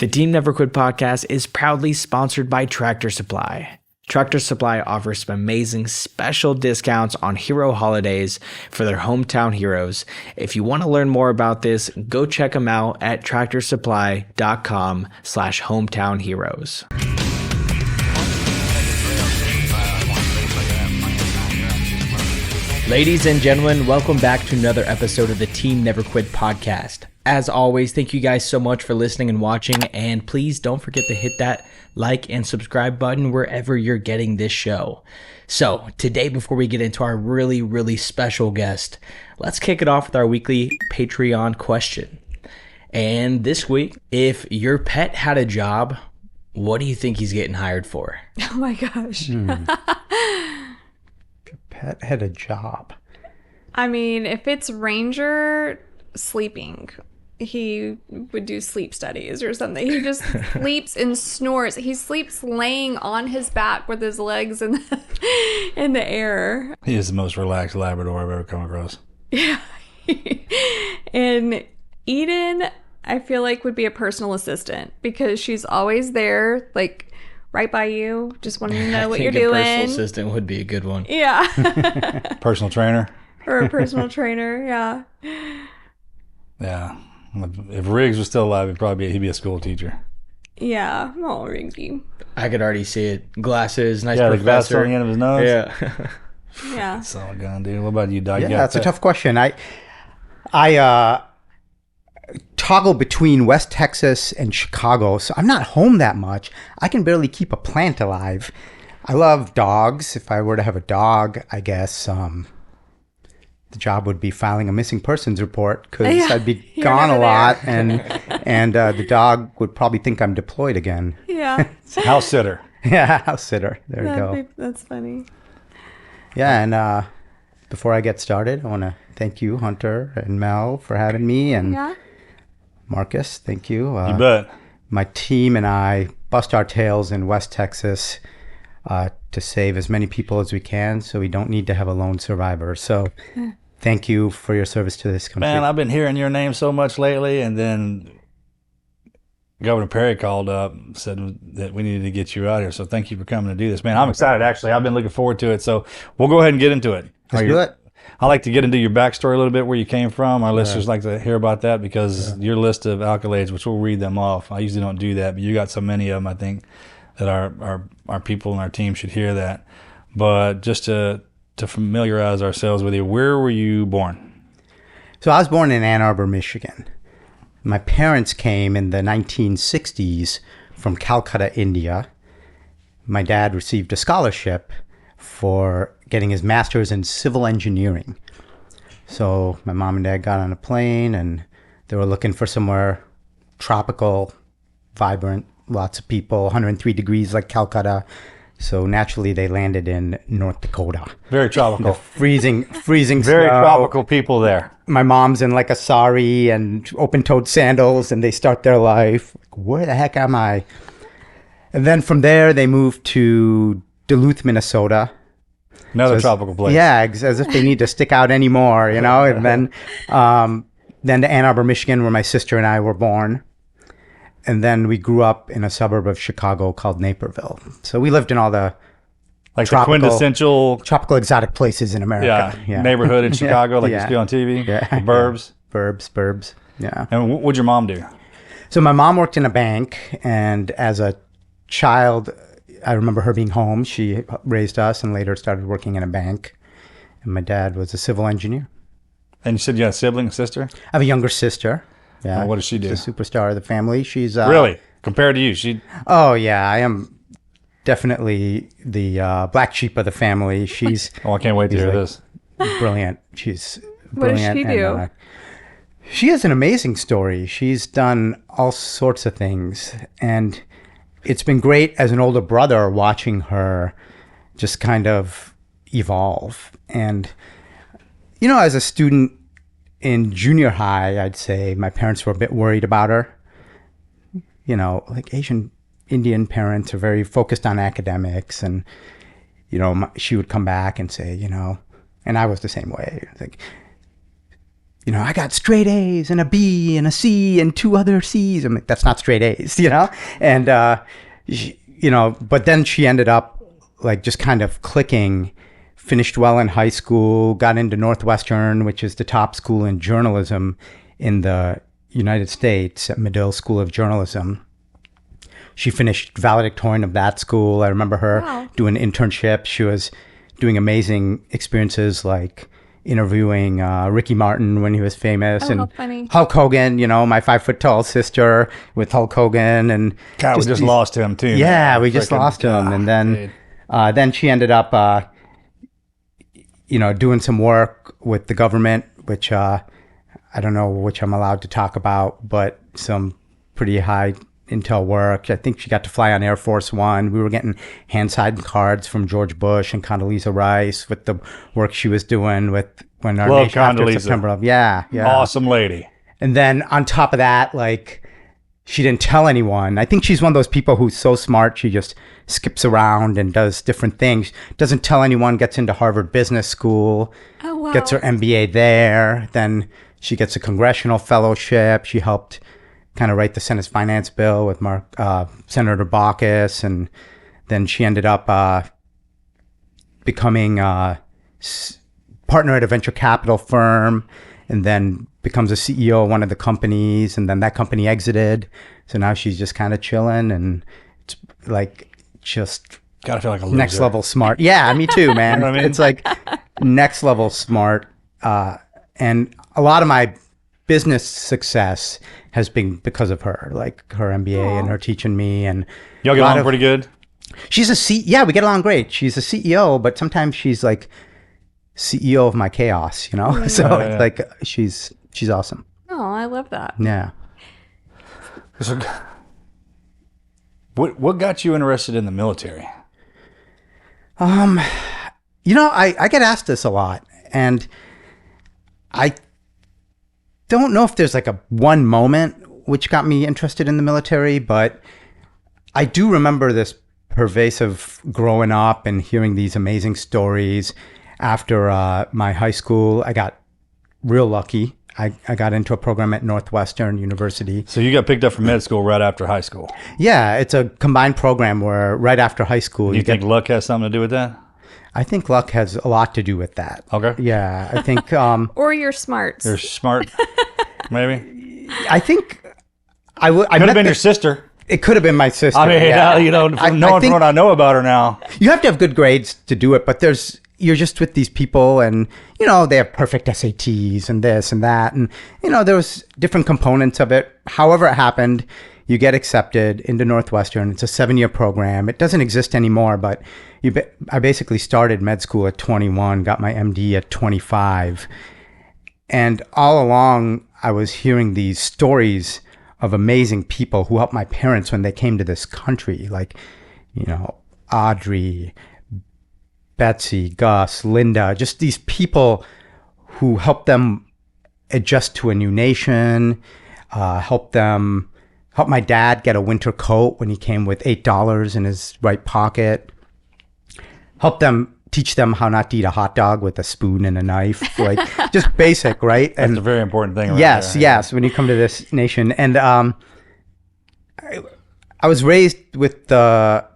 The Team Never Quit podcast is proudly sponsored by Tractor Supply. Tractor Supply offers some amazing special discounts on hero holidays for their hometown heroes. If you want to learn more about this, go check them out at tractorsupply.com/hometownheroes. Ladies and gentlemen, welcome back to another episode of the Team Never Quit podcast. As always, thank you guys so much for listening and watching, and please don't forget to hit that like and subscribe button wherever you're getting this show. So today, before we get into our really special guest, let's kick it off with our weekly Patreon question. And this week, if your pet had a job, what do you think he's getting hired for? Oh my gosh. Pet had a job. I mean, if it's Ranger, sleeping. He would do sleep studies or something. He just sleeps and snores. He sleeps laying on his back with his legs in the air. He is the most relaxed Labrador I've ever come across. Yeah. And Eden, I feel like, would be a personal assistant because she's always there, like right by you, just wanting to know what you're doing. A personal assistant would be a good one. Yeah. Personal trainer. Or a personal trainer, yeah. Yeah. If Riggs was still alive, he'd be a school teacher. Yeah. Oh, Riggsy. I could already see it. Glasses, nice professor. professor. The Vaseline on the end of his nose. Yeah. Yeah. That's all gone, dude. What about you, Doc? Yeah, that's a tough question. I toggle between West Texas and Chicago, so I'm not home that much. I can barely keep a plant alive. I love dogs. If I were to have a dog, I guess the job would be filing a missing persons report because I'd be gone a lot, and the dog would probably think I'm deployed again. Yeah. House sitter. Yeah, house sitter. There you go. That's funny. Yeah, and before I get started, I want to thank you, Hunter and Mel, for having me, and Marcus, thank you. You bet. My team and I bust our tails in West Texas to save as many people as we can, so we don't need to have a lone survivor. So thank you for your service to this country. Man, I've been hearing your name so much lately, and then Governor Perry called up, said that we needed to get you out here. So thank you for coming to do this. Man, I'm excited, actually. I've been looking forward to it. So we'll go ahead and get into it. Let's do it. I like to get into your backstory a little bit, where you came from. Our listeners like to hear about that because your list of accolades, which we'll read them off. I usually don't do that, but you got so many of them, I think, that our people and our team should hear that. But just to familiarize ourselves with you, where were you born? So I was born in Ann Arbor, Michigan. My parents came in the 1960s from Calcutta, India. My dad received a scholarship for getting his master's in civil engineering. So my mom and dad got on a plane, and they were looking for somewhere tropical, vibrant, lots of people, 103 degrees like Calcutta. So naturally they landed in North Dakota. Very tropical. Freezing Very snow. tropical people there. My mom's in like a sari and open-toed sandals, and they start their life. Where the heck am I? And then from there they moved to Duluth, Minnesota. Another tropical place. Yeah, as if they need to stick out anymore, you know. And then to Ann Arbor, Michigan, where my sister and I were born. And then we grew up in a suburb of Chicago called Naperville. So we lived in all the the quintessential tropical exotic places in America. Neighborhood in Chicago, like you see on TV. Yeah. The burbs. Burbs. Yeah. And what'd your mom do? So my mom worked in a bank, and as a child, I remember her being home. She raised us and later started working in a bank. And my dad was a civil engineer. And you said you had a sibling, a sister? I have a younger sister. Yeah. What does she do? She's a superstar of the family. She's really? Compared to you? Oh, yeah. I am definitely the black sheep of the family. She's I can't wait to hear this. Brilliant. She's What brilliant. does she do? And, she has an amazing story. She's done all sorts of things. And it's been great as an older brother watching her just kind of evolve. And, you know, as a student in junior high, I'd say my parents were a bit worried about her. You know, like Asian Indian parents are very focused on academics. And, you know, she would come back and say, you know, and I was the same way. It's like, I got straight A's and a B and a C and 2 other C's. I'm like, that's not straight A's, And, but then she ended up like just kind of clicking, finished well in high school, got into Northwestern, which is the top school in journalism in the United States, at Medill School of Journalism. She finished valedictorian of that school. I remember her doing internships. She was doing amazing experiences like interviewing Ricky Martin when he was famous, and funny. Hulk Hogan, my 5-foot-tall sister with Hulk Hogan, and God, we just lost him too. Yeah, we just lost him, and then she ended up, doing some work with the government, which I don't know which I'm allowed to talk about, but some pretty high intel work. I think she got to fly on Air Force One. We were getting hand-signed cards from George Bush and Condoleezza Rice with the work she was doing with when our Love nation after Condoleezza. September. Yeah. Awesome lady. And then on top of that, like, she didn't tell anyone. I think she's one of those people who's so smart, she just skips around and does different things. Doesn't tell anyone, gets into Harvard Business School, gets her MBA there. Then she gets a congressional fellowship. She helped kind of write the Senate finance bill with Senator Baucus, and then she ended up becoming a partner at a venture capital firm, and then becomes a CEO of one of the companies, and then that company exited. So now she's just kind of chilling, and it's like just Gotta feel like a loser. next level smart. Yeah, me too, man. You know what I mean? It's like next level smart. And a lot of my business success has been because of her, like her MBA and her teaching me. And Y'all get along pretty good? she's yeah, we get along great. She's a CEO, but sometimes she's like CEO of my chaos, So it's like she's awesome. Oh, I love that. Yeah. So, what got you interested in the military? I get asked this a lot, and I don't know if there's like a one moment which got me interested in the military, but I do remember this pervasive growing up and hearing these amazing stories. After my high school, I got real lucky. I got into a program at Northwestern University. So you got picked up from med school right after high school. Yeah, it's a combined program where right after high school, You think luck has something to do with that? I think luck has a lot to do with that. Okay. Yeah, I think. Or you're smart. You're smart, maybe. I think I would. Could have been your sister. It could have been my sister. I mean, yeah. knowing from what I know about her now. You have to have good grades to do it, but you're just with these people, and they have perfect SATs and this and that, and there was different components of it. However it happened, you get accepted into Northwestern. It's a 7-year program. It doesn't exist anymore, but I basically started med school at 21, got my MD at 25, and all along I was hearing these stories of amazing people who helped my parents when they came to this country, like Audrey, Betsy, Gus, Linda, just these people who helped them adjust to a new nation, help my dad get a winter coat when he came with $8 in his right pocket, teach them how not to eat a hot dog with a spoon and a knife, like just basic, right? That's a very important thing. Yes, when you come to this nation. And I was raised with the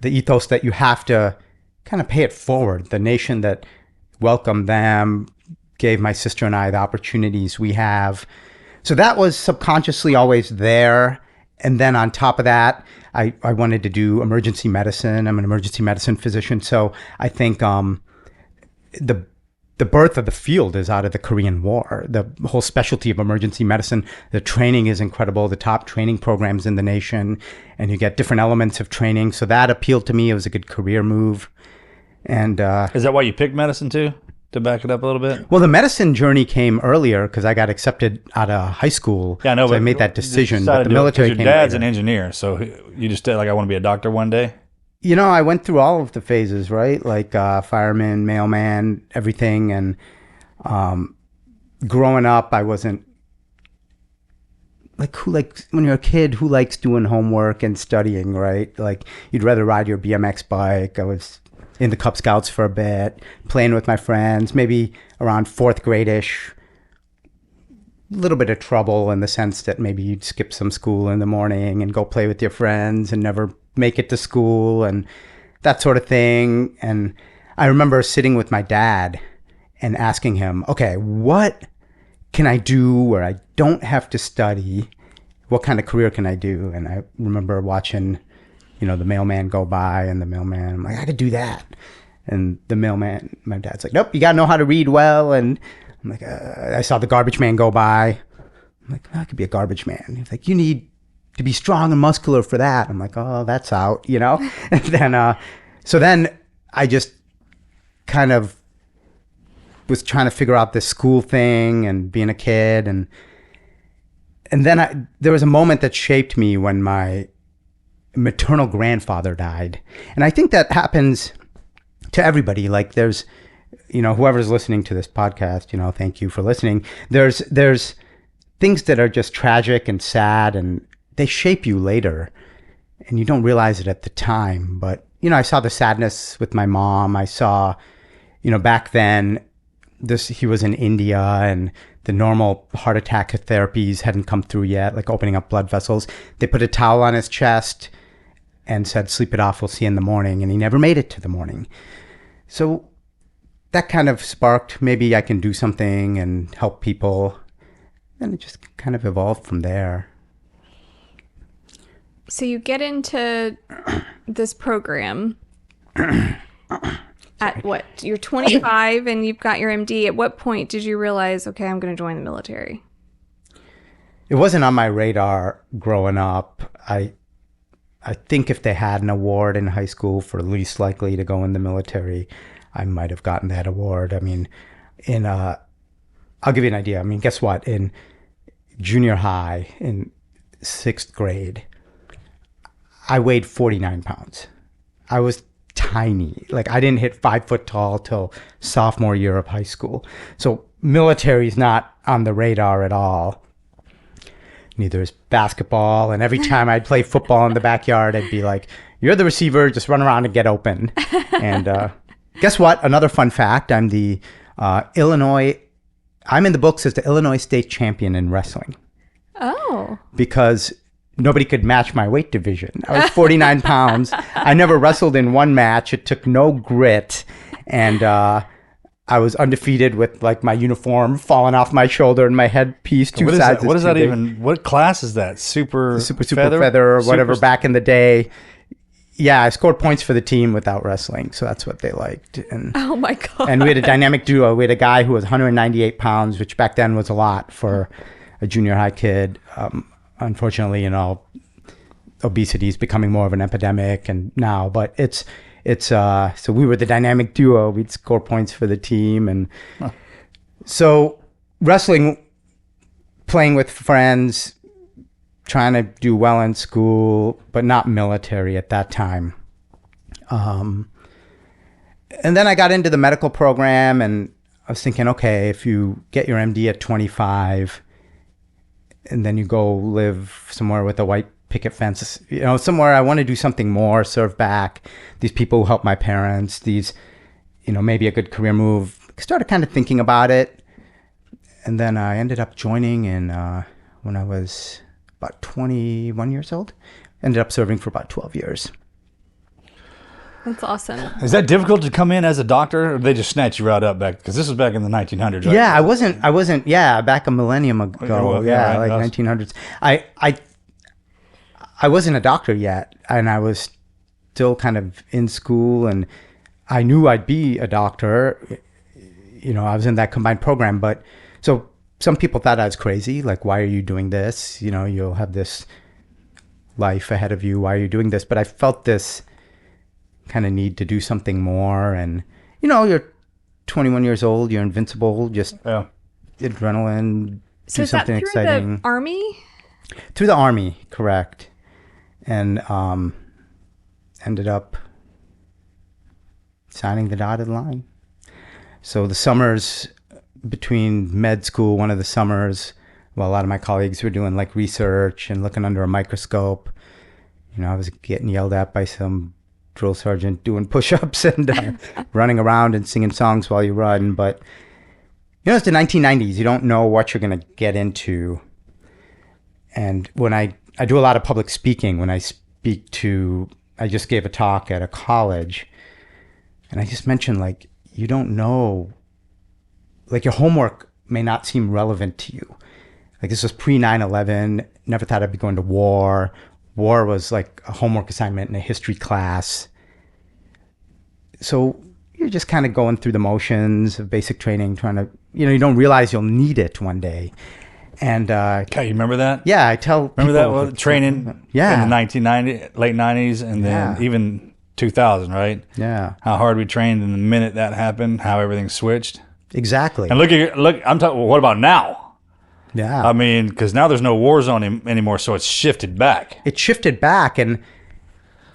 ethos that you have to kind of pay it forward. The nation that welcomed them gave my sister and I the opportunities we have. So that was subconsciously always there. And then on top of that, I wanted to do emergency medicine. I'm an emergency medicine physician. So I think the birth of the field is out of the Korean War. The whole specialty of emergency medicine, the training is incredible, the top training programs in the nation, and you get different elements of training. So that appealed to me. It was a good career move. And is that why you picked medicine too? To back it up a little bit? Well, the medicine journey came earlier because I got accepted out of high school. Yeah, I know, so but I made that decision. But the military your came dad's later. an engineer, so you just said, like, I want to be a doctor one day? I went through all of the phases, right? Like fireman, mailman, everything. And growing up, I wasn't like, when you're a kid, who likes doing homework and studying, right? Like, you'd rather ride your BMX bike. I was in the Cub Scouts for a bit, playing with my friends, maybe around 4th grade-ish. little bit of trouble in the sense that maybe you'd skip some school in the morning and go play with your friends and never make it to school and that sort of thing. And I remember sitting with my dad and asking him, okay, what can I do where I don't have to study? What kind of career can I do? And I remember watching, the mailman go by, and the mailman, I'm like, I could do that. And the mailman, my dad's like, nope, you got to know how to read well. And I'm like, I saw the garbage man go by. I'm like, I could be a garbage man. He's like, you need to be strong and muscular for that. I'm like, oh, that's out, And then, so then I just kind of was trying to figure out this school thing and being a kid. And then there was a moment that shaped me when my maternal grandfather died. And I think that happens to everybody. Like there's, whoever's listening to this podcast, thank you for listening. There's things that are just tragic and sad, and they shape you later and you don't realize it at the time. But, I saw the sadness with my mom. I saw, back then he was in India and the normal heart attack therapies hadn't come through yet, like opening up blood vessels. They put a towel on his chest and said, sleep it off, we'll see you in the morning. And he never made it to the morning. So that kind of sparked, maybe I can do something and help people. And it just kind of evolved from there. So you get into this program at what? You're 25 and you've got your MD. At what point did you realize, okay, I'm going to join the military? It wasn't on my radar growing up. I think if they had an award in high school for least likely to go in the military, I might have gotten that award. I mean, I'll give you an idea. I mean, guess what? In junior high, in 6th grade, I weighed 49 pounds. I was tiny. Like I didn't hit 5 foot tall till sophomore year of high school. So military is not on the radar at all. Neither is basketball. And every time I'd play football in the backyard, I'd be like, you're the receiver, just run around and get open. And guess what? Another fun fact, I'm the I'm in the books as the Illinois state champion in wrestling. Oh. Because nobody could match my weight division. I was 49 pounds. I never wrestled in one match. It took no grit. And I was undefeated with like my uniform falling off my shoulder and my headpiece two sizes. What is that even? What class is that? Super feather or whatever back in the day. Yeah, I scored points for the team without wrestling, so that's what they liked. And, oh my God. And we had a dynamic duo. We had a guy who was 198 pounds, which back then was a lot for a junior high kid. Unfortunately, obesity is becoming more of an epidemic and now, but it's so we were the dynamic duo. We'd score points for the team. And so wrestling, playing with friends, trying to do well in school, but not military at that time. And then I got into the medical program and I was thinking, okay, if you get your MD at 25 and then you go live somewhere with a white picket fence, somewhere I want to do something more, serve back. These people who helped my parents, these, maybe a good career move. I started kind of thinking about it. And then I ended up joining when I was about 21 years old. Ended up serving for about 12 years. That's awesome. Is that difficult to come in as a doctor, or they just snatch you right up back? Because this was back in the 1900s, right? Yeah, I wasn't. Yeah, back a millennium ago. Well, yeah, right, like 1900s. I wasn't a doctor yet, and I was still kind of in school, and I knew I'd be a doctor. I was in that combined program, but so some people thought I was crazy. Like, why are you doing this? You'll have this life ahead of you. Why are you doing this? But I felt this kind of need to do something more. And, you're 21 years old. You're invincible. Just adrenaline. So do something is that through exciting. The Army? Through the Army, correct. And ended up signing the dotted line. So the summers between med school, one of the summers, while a lot of my colleagues were doing like research and looking under a microscope, I was getting yelled at by some drill sergeant doing push-ups and running around and singing songs while you run. But You know, it's the 1990s. You don't know what you're going to get into. And when I do a lot of public speaking, when I just gave a talk at a college, and I just mentioned, like, you don't know, like, your homework may not seem relevant to you. Like, this was pre 9/11, never thought I'd be going to war. War was like a homework assignment in a history class. So you're just kind of going through the motions of basic training, trying to, you don't realize you'll need it one day. And Okay, you remember that? yeah, I tell Remember that people, well, training in the 1990s, late 90s, and then even 2000, right? Yeah, How hard we trained, and the minute that happened, how everything switched. exactly. And look. I'm talking. Well, what about now? Yeah, I mean, because now there's no war zone anymore, so it's shifted back. it shifted back, and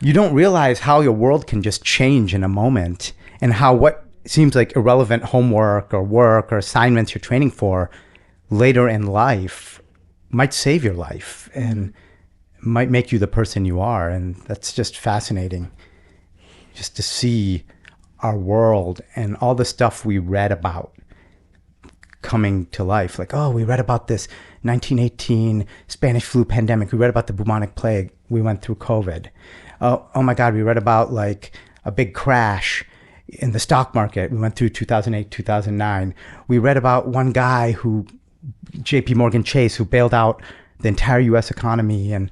you don't realize how your world can just change in a moment, and how what seems like irrelevant homework or work or assignments you're training for later in life might save your life and might make you the person you are. And that's just fascinating, just to see our world and all the stuff we read about coming to life. Like, oh, we read about this 1918 Spanish flu pandemic. We read about the bubonic plague. We went through COVID. Oh my God, we read about like a big crash in the stock market. We went through 2008, 2009. We read about one guy JP Morgan Chase, who bailed out the entire US economy. And,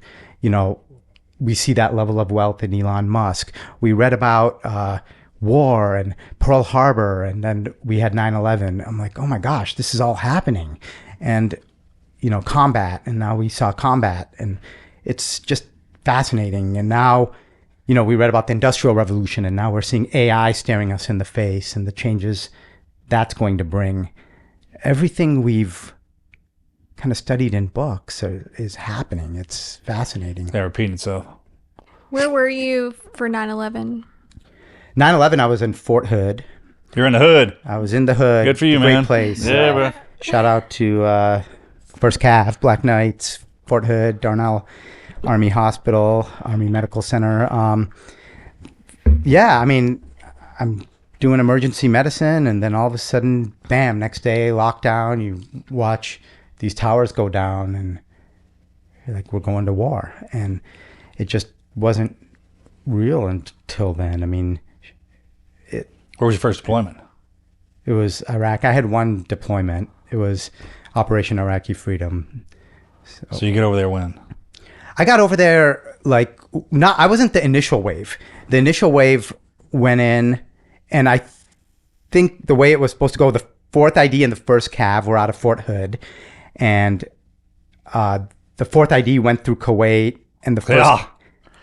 we see that level of wealth in Elon Musk. We read about war and Pearl Harbor, and then we had 9/11. I'm like, oh my gosh, this is all happening. And, combat, and now we saw combat, and it's just fascinating. And now, we read about the Industrial Revolution, and now we're seeing AI staring us in the face and the changes that's going to bring. Everything we've kind of studied in books is happening. It's fascinating. They're repeating itself. Where were you for 9/11? 9/11, I was in Fort Hood. You're in the hood. I was in the hood. Good for you, Great man. place. Yeah, bro. Shout out to First Cav, Black Knights, Fort Hood, Darnell Army Hospital, Army Medical Center. Yeah, I mean, I'm doing emergency medicine, and then all of a sudden, bam, next day, lockdown. You watch these towers go down, and you're like, we're going to war. And it just wasn't real until then. I mean, Where was your first deployment? it was Iraq. I had one deployment. It was Operation Iraqi Freedom. So you get over there when? I got over there I wasn't the initial wave. The initial wave went in, and I think the way it was supposed to go, the 4th ID and the 1st Cav were out of Fort Hood, and the 4th ID went through Kuwait, and the first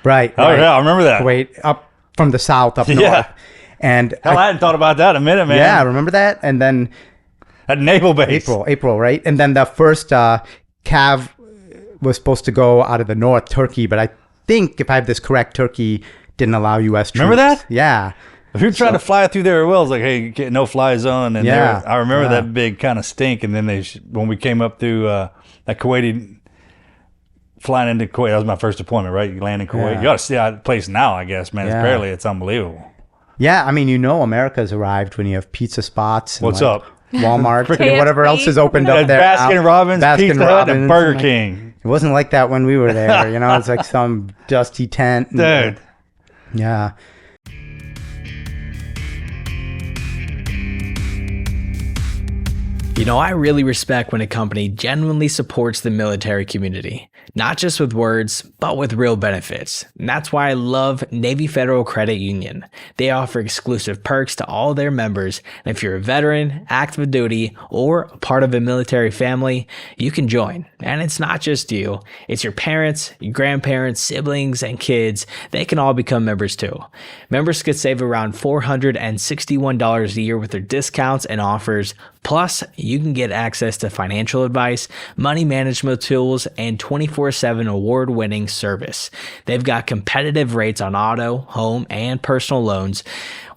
right. Oh yeah, I remember that. Kuwait up from the south up north. And Hell, I hadn't thought about that in a minute, man. yeah, remember that? And then At naval base. April, right? And then the first Cav was supposed to go out of the north, Turkey, but I think, if I have this correct, Turkey didn't allow U.S. troops. Remember that? Yeah. If you're trying to fly through there, well, it's like, hey, get no fly zone. And I remember that big kind of stink. And then when we came up through that Kuwaiti, flying into Kuwait, that was my first deployment, right? You land in Kuwait. Yeah. You ought to see that place now, I guess, man. Yeah. It's unbelievable. Yeah, I mean, America's arrived when you have pizza spots. And What's up? Walmart, and whatever else is opened And up there. Baskin Robbins, Pizza Hut, and Burger like, King. It wasn't like that when we were there. It's like some dusty tent. Dude. Yeah. I really respect when a company genuinely supports the military community, not just with words, but with real benefits. And that's why I love Navy Federal Credit Union. They offer exclusive perks to all their members, and if you're a veteran, active duty, or a part of a military family, you can join. And it's not just you, it's your parents, your grandparents, siblings, and kids. They can all become members too. Members could save around $461 a year with their discounts and offers. Plus, you can get access to financial advice, money management tools, and 24/7 award-winning service. They've got competitive rates on auto, home, and personal loans.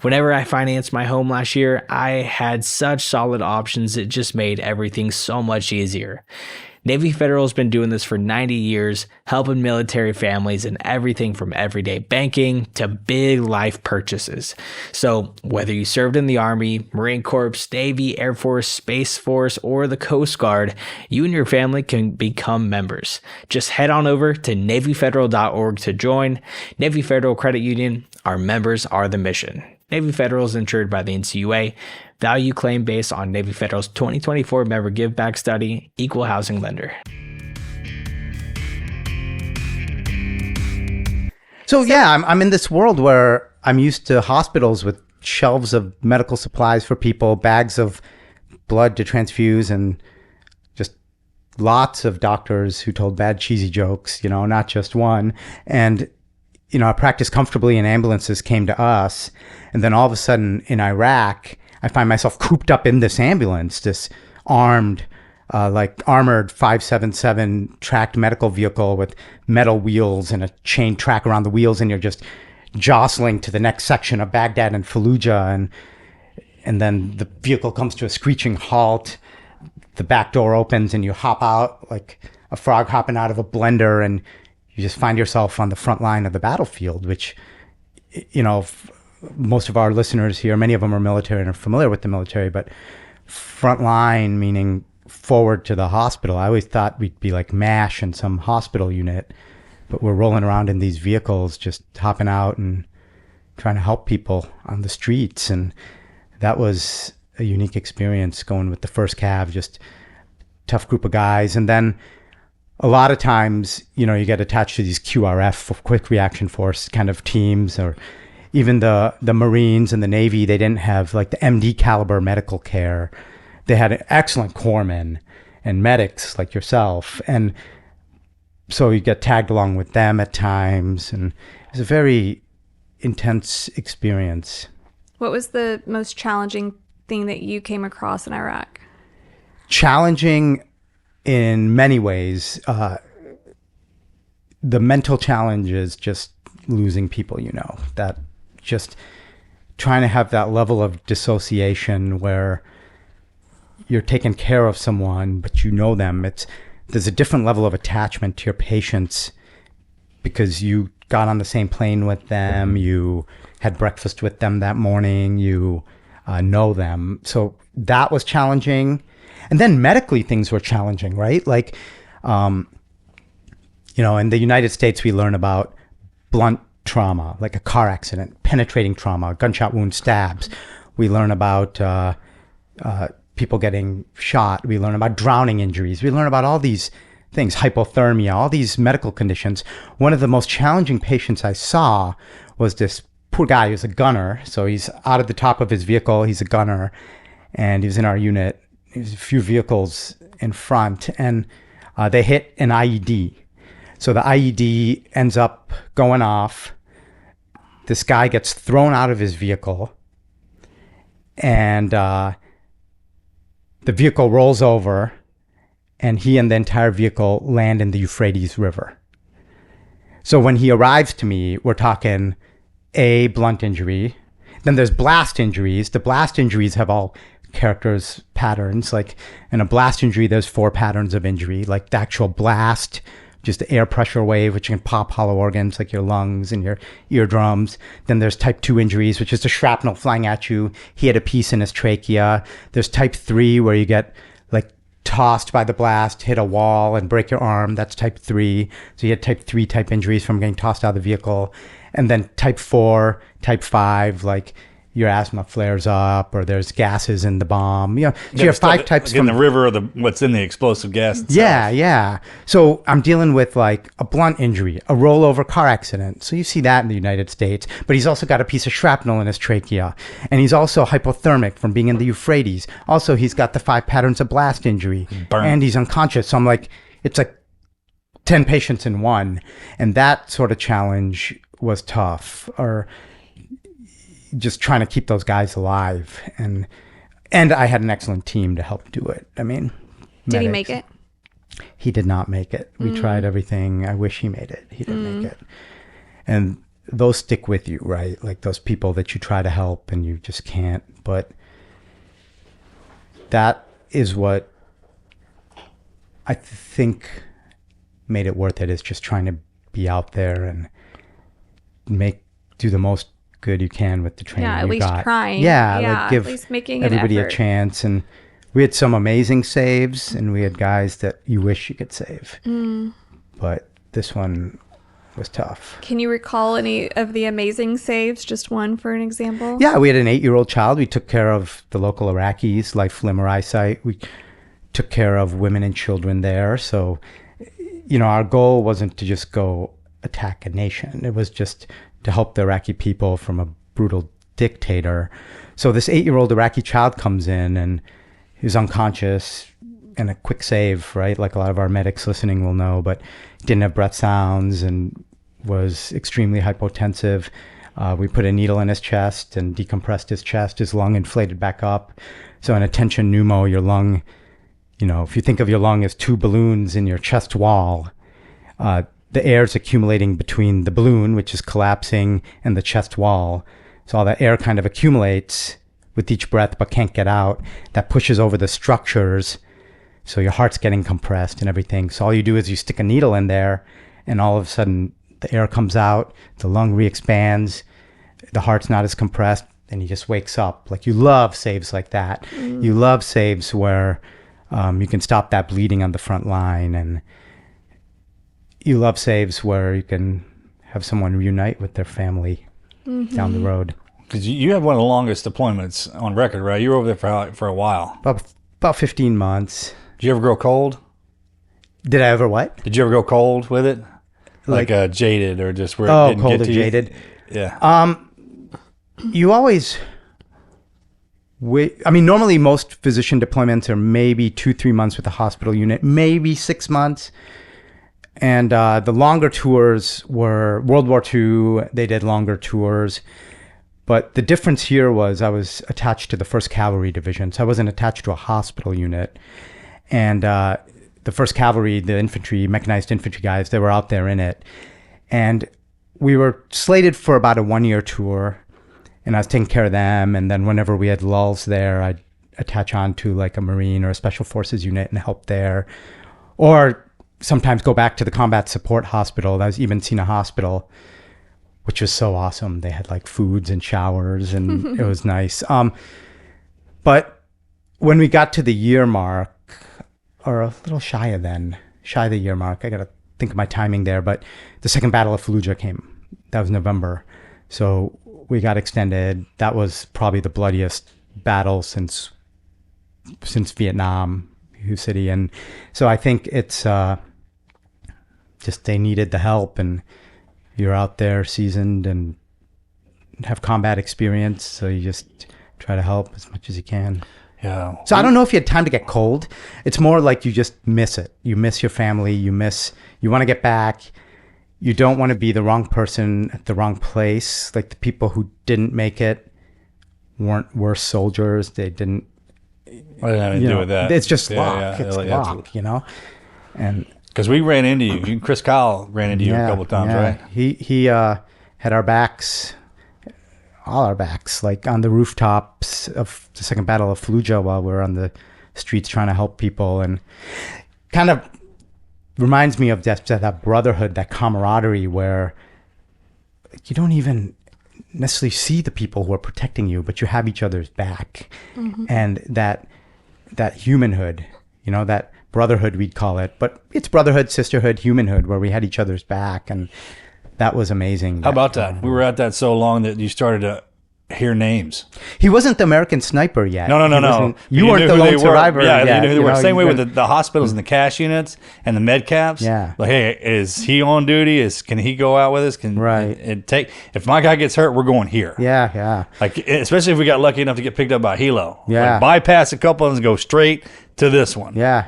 Whenever I financed my home last year, I had such solid options. It just made everything so much easier. Navy Federal has been doing this for 90 years, helping military families in everything from everyday banking to big life purchases. So whether you served in the Army, Marine Corps, Navy, Air Force, Space Force, or the Coast Guard, you and your family can become members. Just head on over to NavyFederal.org to join. Navy Federal Credit Union, our members are the mission. Navy Federal is insured by the NCUA. Value claim based on Navy Federal's 2024 member give back study, equal housing lender. So yeah, I'm in this world where I'm used to hospitals with shelves of medical supplies for people, bags of blood to transfuse, and just lots of doctors who told bad cheesy jokes, not just one. And I practiced comfortably and ambulances came to us. And then all of a sudden in Iraq, I find myself cooped up in this ambulance, this armored 577 tracked medical vehicle with metal wheels and a chain track around the wheels. And you're just jostling to the next section of Baghdad and Fallujah. And then the vehicle comes to a screeching halt. The back door opens and you hop out like a frog hopping out of a blender, and you just find yourself on the front line of the battlefield, which, most of our listeners here, many of them are military and are familiar with the military, but front line meaning forward to the hospital. I always thought we'd be like MASH in some hospital unit, but we're rolling around in these vehicles, just hopping out and trying to help people on the streets. And that was a unique experience going with the first Cav, just tough group of guys. And then a lot of times, you get attached to these QRF, quick reaction force kind of teams, or even the Marines and the Navy. They didn't have like the MD caliber medical care. They had excellent corpsmen and medics like yourself. And so you get tagged along with them at times. And it was a very intense experience. What was the most challenging thing that you came across in Iraq? Challenging in many ways. The mental challenge is just losing people, that just trying to have that level of dissociation where you're taking care of someone, but them. There's a different level of attachment to your patients because you got on the same plane with them, you had breakfast with them that morning, you know them. So that was challenging. And then medically things were challenging, right? Like, in the United States, we learn about blunt trauma, like a car accident, penetrating trauma, gunshot wound, stabs. We learn about people getting shot. We learn about drowning injuries. We learn about all these things, hypothermia, all these medical conditions. One of the most challenging patients I saw was this poor guy who's a gunner. So he's out of the top of his vehicle. He's a gunner, and he was in our unit. There's a few vehicles in front, and they hit an IED. So the IED ends up going off. This guy gets thrown out of his vehicle, and the vehicle rolls over, and he and the entire vehicle land in the Euphrates River. So when he arrives to me, we're talking a blunt injury. Then there's blast injuries. The blast injuries have all characters, patterns. Like in a blast injury, there's 4 patterns of injury, like the actual blast, just the air pressure wave, which can pop hollow organs like your lungs and your eardrums. Then there's type 2 injuries, which is the shrapnel flying at you. He had a piece in his trachea. There's type 3, where you get like tossed by the blast, hit a wall and break your arm. That's type 3. So you had type 3 type injuries from getting tossed out of the vehicle. And then type 4, type 5, like your asthma flares up, or there's gases in the bomb. So you have 5 types in the river, or what's in the explosive gas itself. Yeah. So I'm dealing with like a blunt injury, a rollover car accident. So you see that in the United States. But he's also got a piece of shrapnel in his trachea. And he's also hypothermic from being in the Euphrates. Also, he's got the 5 patterns of blast injury. Burn. And he's unconscious. So I'm like, it's like 10 patients in one. And that sort of challenge was tough. Or just trying to keep those guys alive. And I had an excellent team to help do it. I mean, did he make it? He did not make it. We tried everything. I wish he made it. He didn't make it. And those stick with you, right? Like those people that you try to help and you just can't. But that is what I think made it worth it is just trying to be out there and do the most good you can with the training Yeah, at you least got. trying. Yeah, Yeah, like give at least making an everybody a effort. chance. And we had some amazing saves, and we had guys that you wish you could save. But this one was tough. Can you recall any of the amazing saves? Just one for an example? Yeah, we had an 8-year-old child. We took care of the local Iraqis, life, limb, or eyesight. We took care of women and children there. So, our goal wasn't to just go attack a nation. It was just to help the Iraqi people from a brutal dictator. So this 8-year-old Iraqi child comes in and he's unconscious, and a quick save, right? Like a lot of our medics listening will know, but didn't have breath sounds and was extremely hypotensive. We put a needle in his chest and decompressed his chest. His lung inflated back up. So in a tension pneumo, your lung, if you think of your lung as 2 balloons in your chest wall, the air is accumulating between the balloon, which is collapsing, and the chest wall. So all that air kind of accumulates with each breath but can't get out. That pushes over the structures. So your heart's getting compressed and everything. So all you do is you stick a needle in there, and all of a sudden the air comes out, the lung re-expands, the heart's not as compressed, and he just wakes up. Like, you love saves like that. You love saves where you can stop that bleeding on the front line, and you love saves where you can have someone reunite with their family down the road. Because you have one of the longest deployments on record, right? You were over there for a while. About 15 months. Did you ever grow cold? Did I ever what? Did you ever go cold with it? Like jaded, or just where it didn't cold get or to you? jaded. Yeah. You always normally most physician deployments are maybe 2-3 months with the hospital unit, maybe 6 months. And the longer tours were World War II. They did longer tours. But the difference here was I was attached to the 1st Cavalry Division. So I wasn't attached to a hospital unit. And the 1st Cavalry, the infantry, mechanized infantry guys, they were out there in it. And we were slated for about a 1-year tour. And I was taking care of them. And then whenever we had lulls there, I'd attach on to like a Marine or a Special Forces unit and help there. Or sometimes go back to the combat support hospital. That was Ibn Sina Hospital, which was so awesome. They had like foods and showers, and it was nice. But when we got to the year mark, or a little shy of the year mark, I got to think of my timing there, but the Second Battle of Fallujah came. That was November. So we got extended. That was probably the bloodiest battle since Vietnam, Sioux City. And so I think it's just they needed the help, and you're out there seasoned and have combat experience, so you just try to help as much as you can. Yeah. So I don't know if you had time to get cold. It's more like you just miss it. You miss your family. You want to get back. You don't want to be the wrong person at the wrong place. Like the people who didn't make it weren't worse soldiers. They didn't. What did I do with that? It's just luck. Yeah, it's like, luck, And because we ran into you. Chris Kyle ran into you a couple of times, right? He had our backs, all our backs, like on the rooftops of the Second Battle of Fallujah while we were on the streets trying to help people, and kind of reminds me of that brotherhood, that camaraderie where you don't even necessarily see the people who are protecting you, but you have each other's back. And that humanhood, that brotherhood, we'd call it, but it's brotherhood, sisterhood, humanhood, where we had each other's back. And that was amazing. How about that? We were at that so long that you started to hear names. He wasn't the American sniper yet. No. You weren't the lone survivor. Yeah, yet, you knew who they were. Same way with the hospitals and the cash units and the med caps. Yeah. Like, hey, is he on duty? Can he go out with us? Right. If my guy gets hurt, we're going here. Yeah. Like, especially if we got lucky enough to get picked up by Hilo. Yeah. Like, bypass a couple and go straight to this one. Yeah.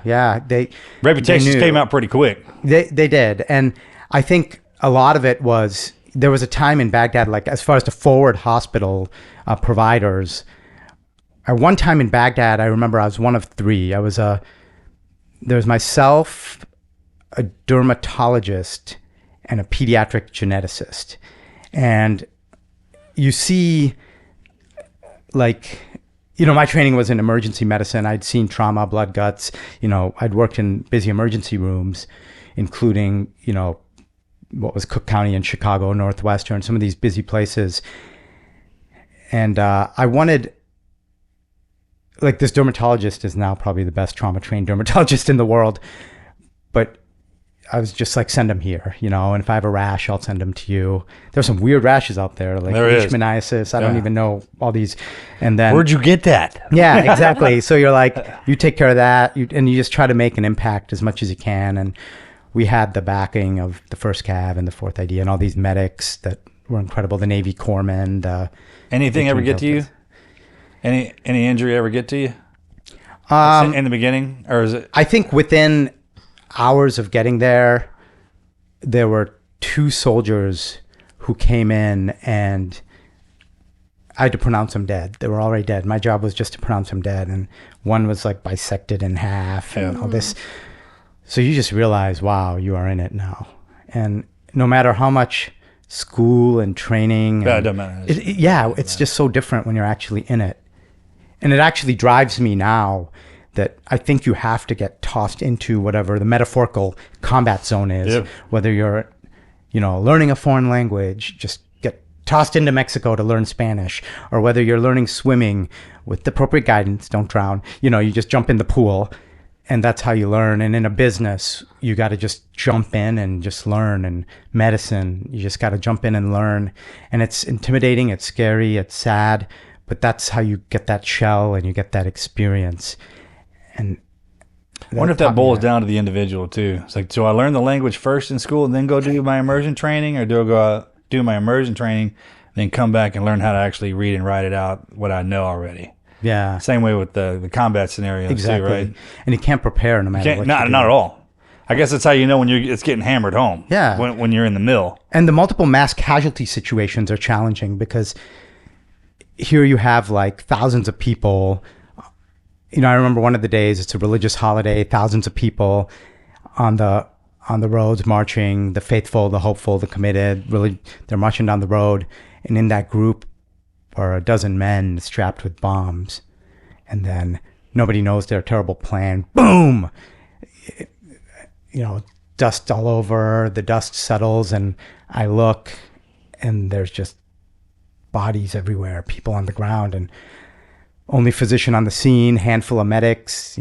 Reputations they came out pretty quick. They did. And I think a lot of it was, there was a time in Baghdad, like as far as the forward hospital providers, at one time in Baghdad, I remember I was one of 3. There was myself, a dermatologist, and a pediatric geneticist. And you see, like, my training was in emergency medicine. I'd seen trauma, blood, guts. I'd worked in busy emergency rooms, including, what was Cook County in Chicago, Northwestern, some of these busy places. And I wanted, like, this dermatologist is now probably the best trauma-trained dermatologist in the world. But I was just like, send them here, and if I have a rash, I'll send them to you. There's some weird rashes out there, like leishmaniasis. I don't even know all these. And then, where'd you get that? Yeah, exactly. So you're like, you take care of that, and you just try to make an impact as much as you can. And we had the backing of the 1st Cav and the 4th ID and all these medics that were incredible. The Navy corpsmen. Anything ever get to you? Any injury ever get to you? In the beginning, or is it? I think within hours of getting there, there were 2 soldiers who came in, and I had to pronounce them dead. They were already dead. My job was just to pronounce them dead, and one was like bisected in half and all this. So you just realize, wow, you are in it now. And no matter how much school and training, it doesn't matter. It's just so different when you're actually in it. And it actually drives me now that I think you have to get tossed into whatever the metaphorical combat zone is, whether you're, learning a foreign language, just get tossed into Mexico to learn Spanish, or whether you're learning swimming with the appropriate guidance, don't drown, you just jump in the pool, and that's how you learn. And in a business, you got to just jump in and just learn. And medicine, you just got to jump in and learn. And it's intimidating, it's scary, it's sad, but that's how you get that shell and you get that experience. And I wonder if that boils down to the individual too. It's like, do I learn the language first in school and then go do my immersion training, or do I go out, do my immersion training, and then come back and learn how to actually read and write it out, what I know already? Yeah. Same way with the combat scenarios too, right? And you can't prepare no matter what. Not at all. I guess that's how you know when it's getting hammered home. Yeah. When you're in the mill. And the multiple mass casualty situations are challenging because here you have like thousands of people. I remember one of the days, it's a religious holiday, thousands of people on the roads marching, the faithful, the hopeful, the committed, really, they're marching down the road. And in that group are a dozen men strapped with bombs. And then nobody knows their terrible plan. Boom! Dust all over, the dust settles, and I look, and there's just bodies everywhere, people on the ground, and only physician on the scene, handful of medics,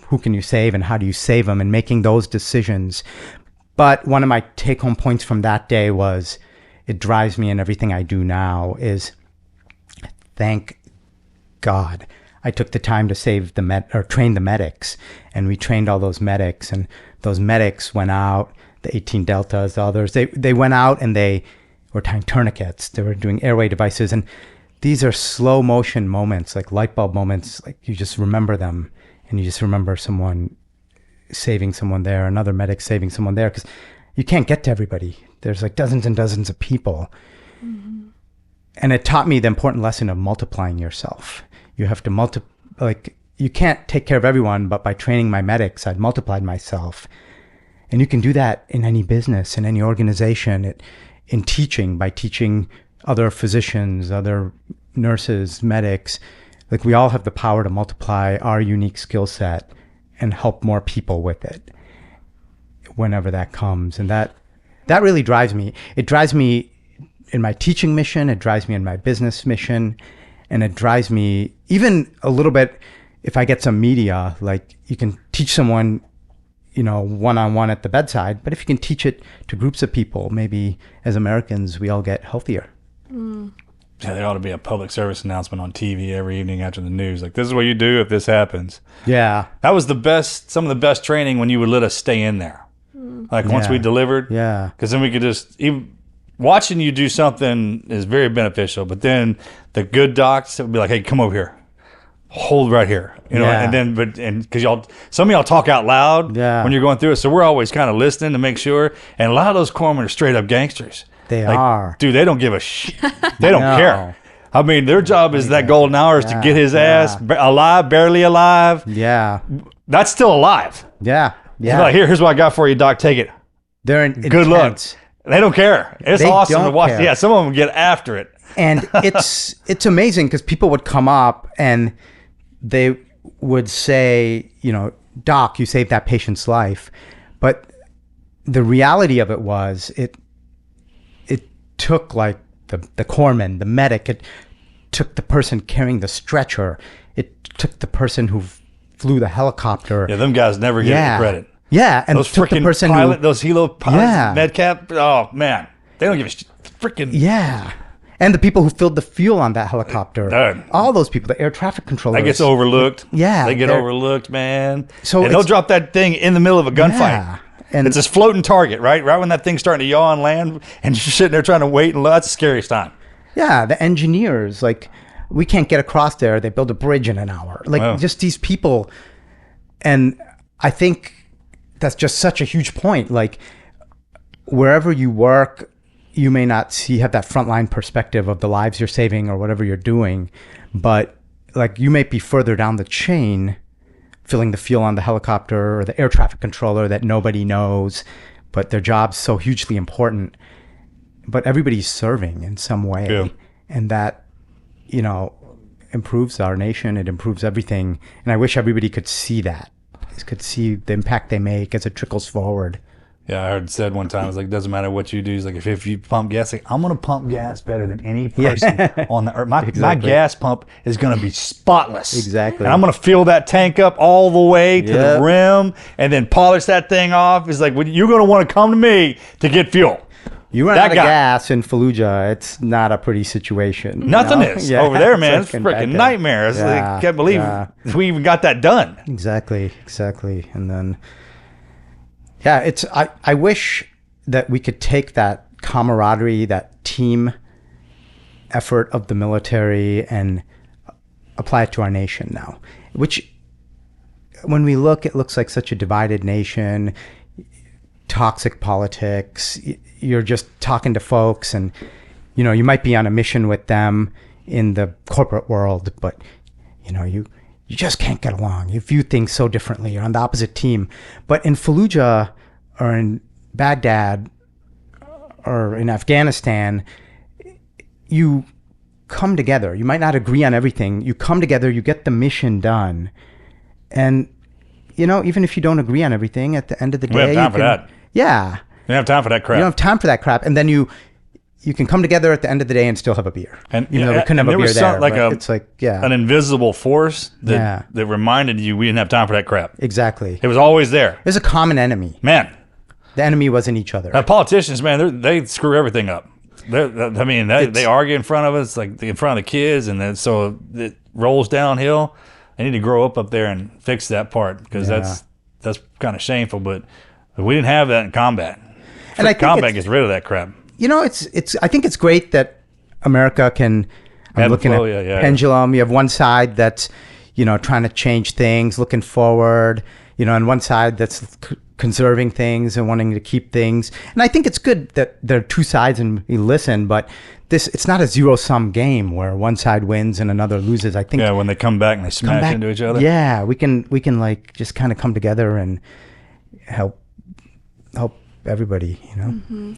who can you save and how do you save them, and making those decisions. But one of my take-home points from that day was, it drives me in everything I do now, is thank God I took the time to save train the medics, and we trained all those medics, and those medics went out, the 18 Deltas, the others, they went out and they were tying tourniquets, they were doing airway devices, and these are slow motion moments, like light bulb moments, like you just remember them, and you just remember someone saving someone there, another medic saving someone there, because you can't get to everybody. There's like dozens and dozens of people. Mm-hmm. And it taught me the important lesson of multiplying yourself. You have to you can't take care of everyone, but by training my medics, I'd multiplied myself. And you can do that in any business, in any organization, in teaching, by teaching other physicians, other nurses, medics. Like, we all have the power to multiply our unique skill set and help more people with it whenever that comes. And that really drives me. It drives me in my teaching mission, it drives me in my business mission, and it drives me even a little bit if I get some media. Like, you can teach someone, one-on-one at the bedside, but if you can teach it to groups of people, maybe as Americans, we all get healthier. Yeah, there ought to be a public service announcement on TV every evening after the news. Like, this is what you do if this happens. Yeah. That was some of the best training when you would let us stay in there. Like, once we delivered. Yeah. Because then we could even watching you do something is very beneficial. But then the good docs would be like, hey, come over here. Hold right here. And then, because some of y'all talk out loud when you're going through it. So we're always kind of listening to make sure. And a lot of those corpsmen are straight up gangsters. They are. Dude, they don't give a shit. They don't care. I mean, their job is that golden hour is to get his ass alive, barely alive. Yeah. That's still alive. Yeah. Yeah. Like, here's what I got for you, Doc. Take it. They're good luck. They don't care. It's awesome to watch. Care. Yeah, some of them get after it. And it's amazing because people would come up and they would say, Doc, you saved that patient's life. But the reality of it was it took like the corpsman, the medic, it took the person carrying the stretcher, it took the person who flew the helicopter. Yeah, them guys never get any credit. Yeah, and those took the freaking person those helo pilots, medcap. Oh man, they don't give a freaking. Yeah, and the people who filled the fuel on that helicopter, all those people, the air traffic controllers. That gets overlooked. Yeah, they get overlooked, man. So and they'll drop that thing in the middle of a gunfight. Yeah. And it's this floating target, right when that thing's starting to yaw and land, and you're sitting there trying to wait, and that's the scariest time. Yeah, the engineers, like, we can't get across there. They build a bridge in an hour. Like, just these people. And I think that's just such a huge point. Like, wherever you work, you may not have that frontline perspective of the lives you're saving or whatever you're doing. But, like, you may be further down the chain, filling the fuel on the helicopter or the air traffic controller that nobody knows, but their job's so hugely important. But everybody's serving in some way. Yeah. And that, improves our nation. It improves everything. And I wish everybody could see that. Could see the impact they make as it trickles forward. Yeah, I heard it said one time, it's like, it doesn't matter what you do. It's like, if you pump gas, like, I'm going to pump gas better than any person on the earth. My gas pump is going to be spotless. Exactly. And I'm going to fill that tank up all the way to the rim and then polish that thing off. It's like, you're going to want to come to me to get fuel. You run out of gas in Fallujah, it's not a pretty situation. Nothing is over there, man. It's a freaking nightmare. I can't believe we even got that done. Exactly. And then, I wish that we could take that camaraderie, that team effort of the military and apply it to our nation now, which when we look, it looks like such a divided nation, toxic politics. You're just talking to folks and, you might be on a mission with them in the corporate world, but, you just can't get along. You view things so differently. You're on the opposite team. But in Fallujah or in Baghdad or in Afghanistan, you come together. You might not agree on everything. You come together, you get the mission done. And, even if you don't agree on everything, at the end of the day, we have time for that. Yeah. You don't have time for that crap. You don't have time for that crap. And then you can come together at the end of the day and still have a beer. And we couldn't have a beer there. It's like, an invisible force that reminded you we didn't have time for that crap. Exactly. It was always there. There's a common enemy. Man. The enemy wasn't each other. Politicians, man, they screw everything up. They argue in front of us, like in front of the kids, and then so it rolls downhill. They need to grow up there and fix that part, because that's kind of shameful. But we didn't have that in combat. And I think combat gets rid of that crap. I think it's great that America can. I'm looking at pendulum. You have one side that's, trying to change things, looking forward. And one side that's conserving things and wanting to keep things. And I think it's good that there are two sides and we listen, but it's not a zero-sum game where one side wins and another loses. I think when they come back and they smash into each other. Yeah, we can like just kind of come together and help everybody, Mm-hmm.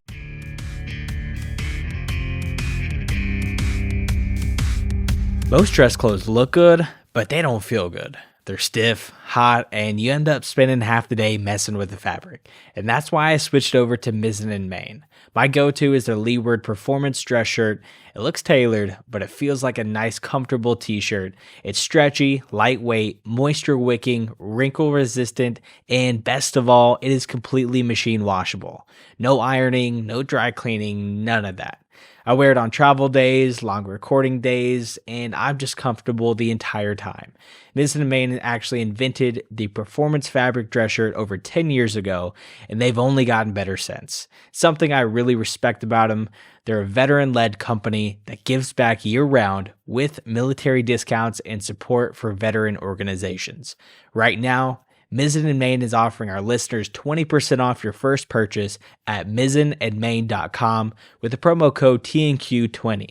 Most dress clothes look good, but they don't feel good. They're stiff, hot, and you end up spending half the day messing with the fabric. And that's why I switched over to Mizzen & Main. My go-to is their Leeward Performance dress shirt. It looks tailored, but it feels like a nice, comfortable t-shirt. It's stretchy, lightweight, moisture-wicking, wrinkle-resistant, and best of all, it is completely machine washable. No ironing, no dry cleaning, none of that. I wear it on travel days, long recording days, and I'm just comfortable the entire time. Mizzen & Main actually invented the performance fabric dress shirt over 10 years ago, and they've only gotten better since. Something I really respect about them, they're a veteran-led company that gives back year-round with military discounts and support for veteran organizations. Right now, Mizzen & Main is offering our listeners 20% off your first purchase at mizzenandmain.com with the promo code TNQ20.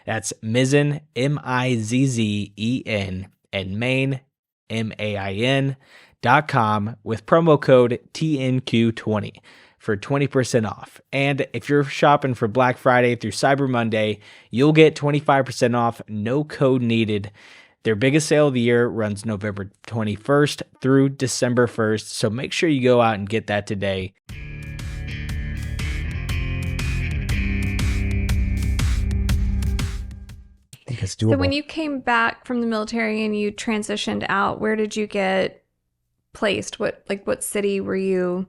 That's Mizzen, M-I-Z-Z-E-N, and Main, M-A-I-N.com with promo code TNQ20 for 20% off. And if you're shopping for Black Friday through Cyber Monday, you'll get 25% off, no code needed. Their biggest sale of the year runs November 21st through December 1st, so make sure you go out and get that today. I think it's doable. So when you came back from the military and you transitioned out, where did you get placed? What city were you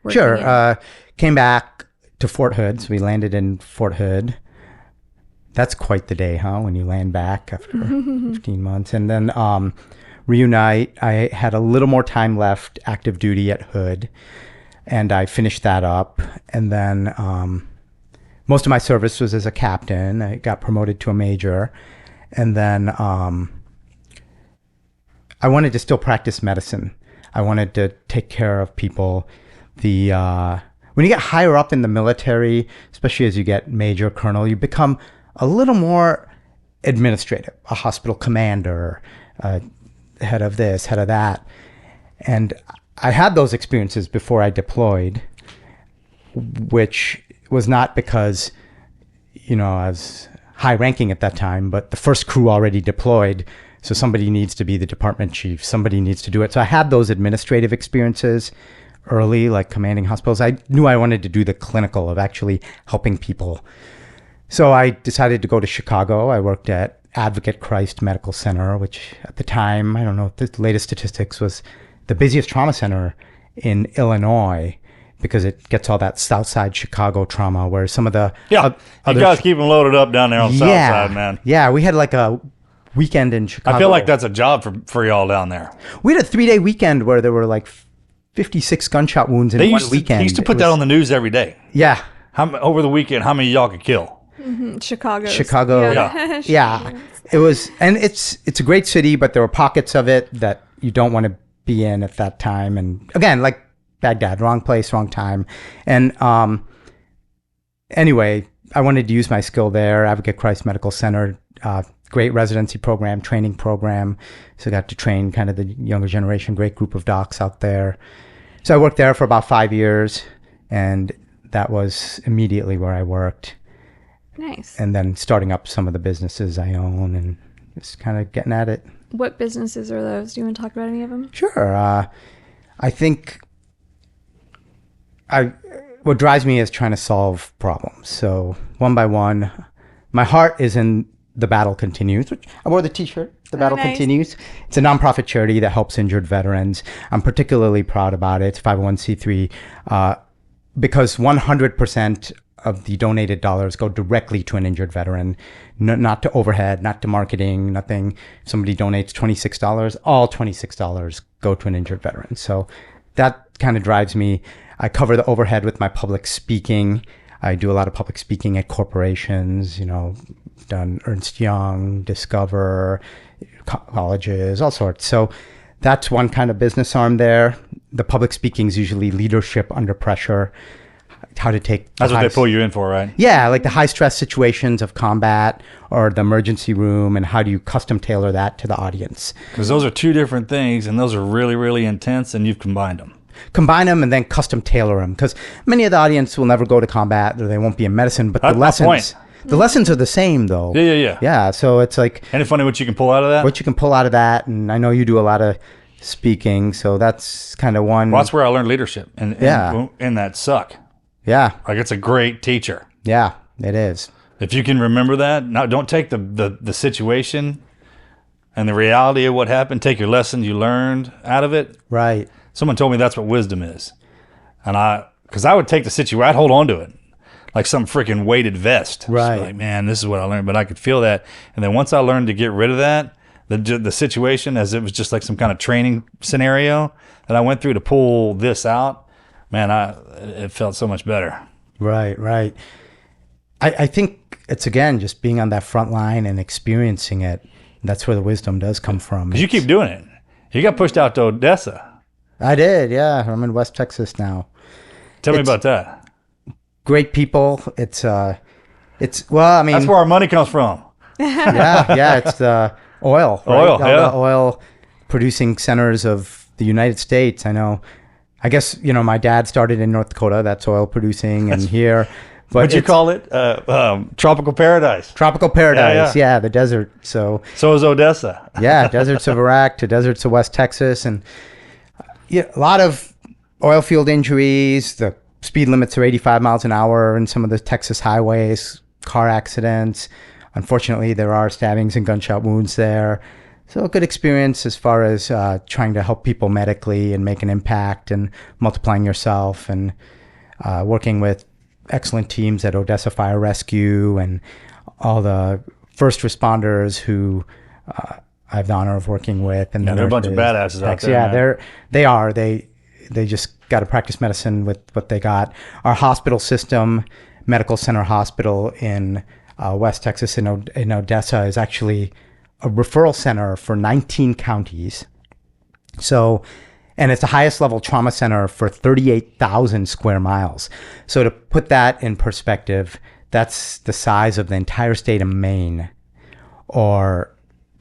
working in? Sure. Came back to Fort Hood. So we landed in Fort Hood. That's quite the day, huh? When you land back after 15 months. And then reunite. I had a little more time left active duty at Hood. And I finished that up. And then most of my service was as a captain. I got promoted to a major. And then I wanted to still practice medicine. I wanted to take care of people. When you get higher up in the military, especially as you get major colonel, you become a little more administrative, a hospital commander, head of this, head of that. And I had those experiences before I deployed, which was not because, I was high ranking at that time, but the first crew already deployed. So somebody needs to be the department chief. Somebody needs to do it. So I had those administrative experiences early, like commanding hospitals. I knew I wanted to do the clinical of actually helping people. So I decided to go to Chicago. I worked at Advocate Christ Medical Center, which at the time, I don't know, the latest statistics was the busiest trauma center in Illinois because it gets all that South Side Chicago trauma where some of the... Yeah, you guys keep them loaded up down there on the South Side, man. Yeah, we had like a weekend in Chicago. I feel like that's a job for y'all down there. We had a 3-day weekend where there were like 56 gunshot wounds in one weekend. They used to put that on the news every day. Yeah. Over the weekend, how many of y'all could kill? Chicago. Yeah. Yeah. It was, and it's a great city, but there were pockets of it that you don't want to be in at that time. And again, like Baghdad, wrong place, wrong time. And anyway, I wanted to use my skill there. Advocate Christ Medical Center, great residency program, training program. So I got to train kind of the younger generation, great group of docs out there. So I worked there for about 5 years, and that was immediately where I worked. Nice. And then starting up some of the businesses I own and just kind of getting at it. What businesses are those? Do you want to talk about any of them? Sure. I think what drives me is trying to solve problems. So one by one, my heart is in The Battle Continues, which I wore the t-shirt. The Battle Continues. It's a nonprofit charity that helps injured veterans. I'm particularly proud about it. It's 501c3 because 100% of the donated dollars go directly to an injured veteran, not to overhead, not to marketing, nothing. If somebody donates $26, all $26 go to an injured veteran. So that kind of drives me. I cover the overhead with my public speaking. I do a lot of public speaking at corporations, done Ernst Young, Discover, colleges, all sorts. So that's one kind of business arm there. The public speaking is usually leadership under pressure. How to take... That's what they pull you in for, right? Yeah, like the high stress situations of combat or the emergency room, and how do you custom tailor that to the audience? Because those are two different things, and those are really, really intense, and you've combined them. Combine them and then custom tailor them, because many of the audience will never go to combat, or they won't be in medicine, but the lessons are the same, though. Yeah. Yeah, so it's like... Ain't it funny what you can pull out of that? What you can pull out of that, and I know you do a lot of speaking, so that's kind of one... Well, that's where I learned leadership, and that suck. Yeah. Like, it's a great teacher. Yeah, it is. If you can remember that, now don't take the situation and the reality of what happened. Take your lesson you learned out of it. Right. Someone told me that's what wisdom is. And because I would take the situation, I'd hold on to it like some freaking weighted vest. Right. Like, man, this is what I learned. But I could feel that. And then once I learned to get rid of that, the situation, as it was just like some kind of training scenario that I went through to pull this out, man, it felt so much better. Right. I think it's, again, just being on that front line and experiencing it. That's where the wisdom does come from. Because you keep doing it. You got pushed out to Odessa. I did, yeah. I'm in West Texas now. Tell me about that. Great people. It's well, I mean... That's where our money comes from. Yeah, it's the oil. Right? The oil producing centers of the United States. I know. I guess, my dad started in North Dakota. That's oil producing. And here, What'd you call it? Tropical paradise. Tropical paradise, yeah, the desert. So is Odessa. yeah, deserts of Iraq to deserts of West Texas, and yeah, a lot of oil field injuries. The speed limits are 85 miles an hour in some of the Texas highways, car accidents. Unfortunately, there are stabbings and gunshot wounds there. So a good experience as far as trying to help people medically and make an impact and multiplying yourself, and working with excellent teams at Odessa Fire Rescue and all the first responders who I have the honor of working with. And they're a bunch of badasses out there. Yeah, they just got to practice medicine with what they got. Our hospital system, Medical Center Hospital in West Texas in Odessa, is actually a referral center for 19 counties. So, and it's the highest level trauma center for 38,000 square miles. So to put that in perspective, that's the size of the entire state of Maine, or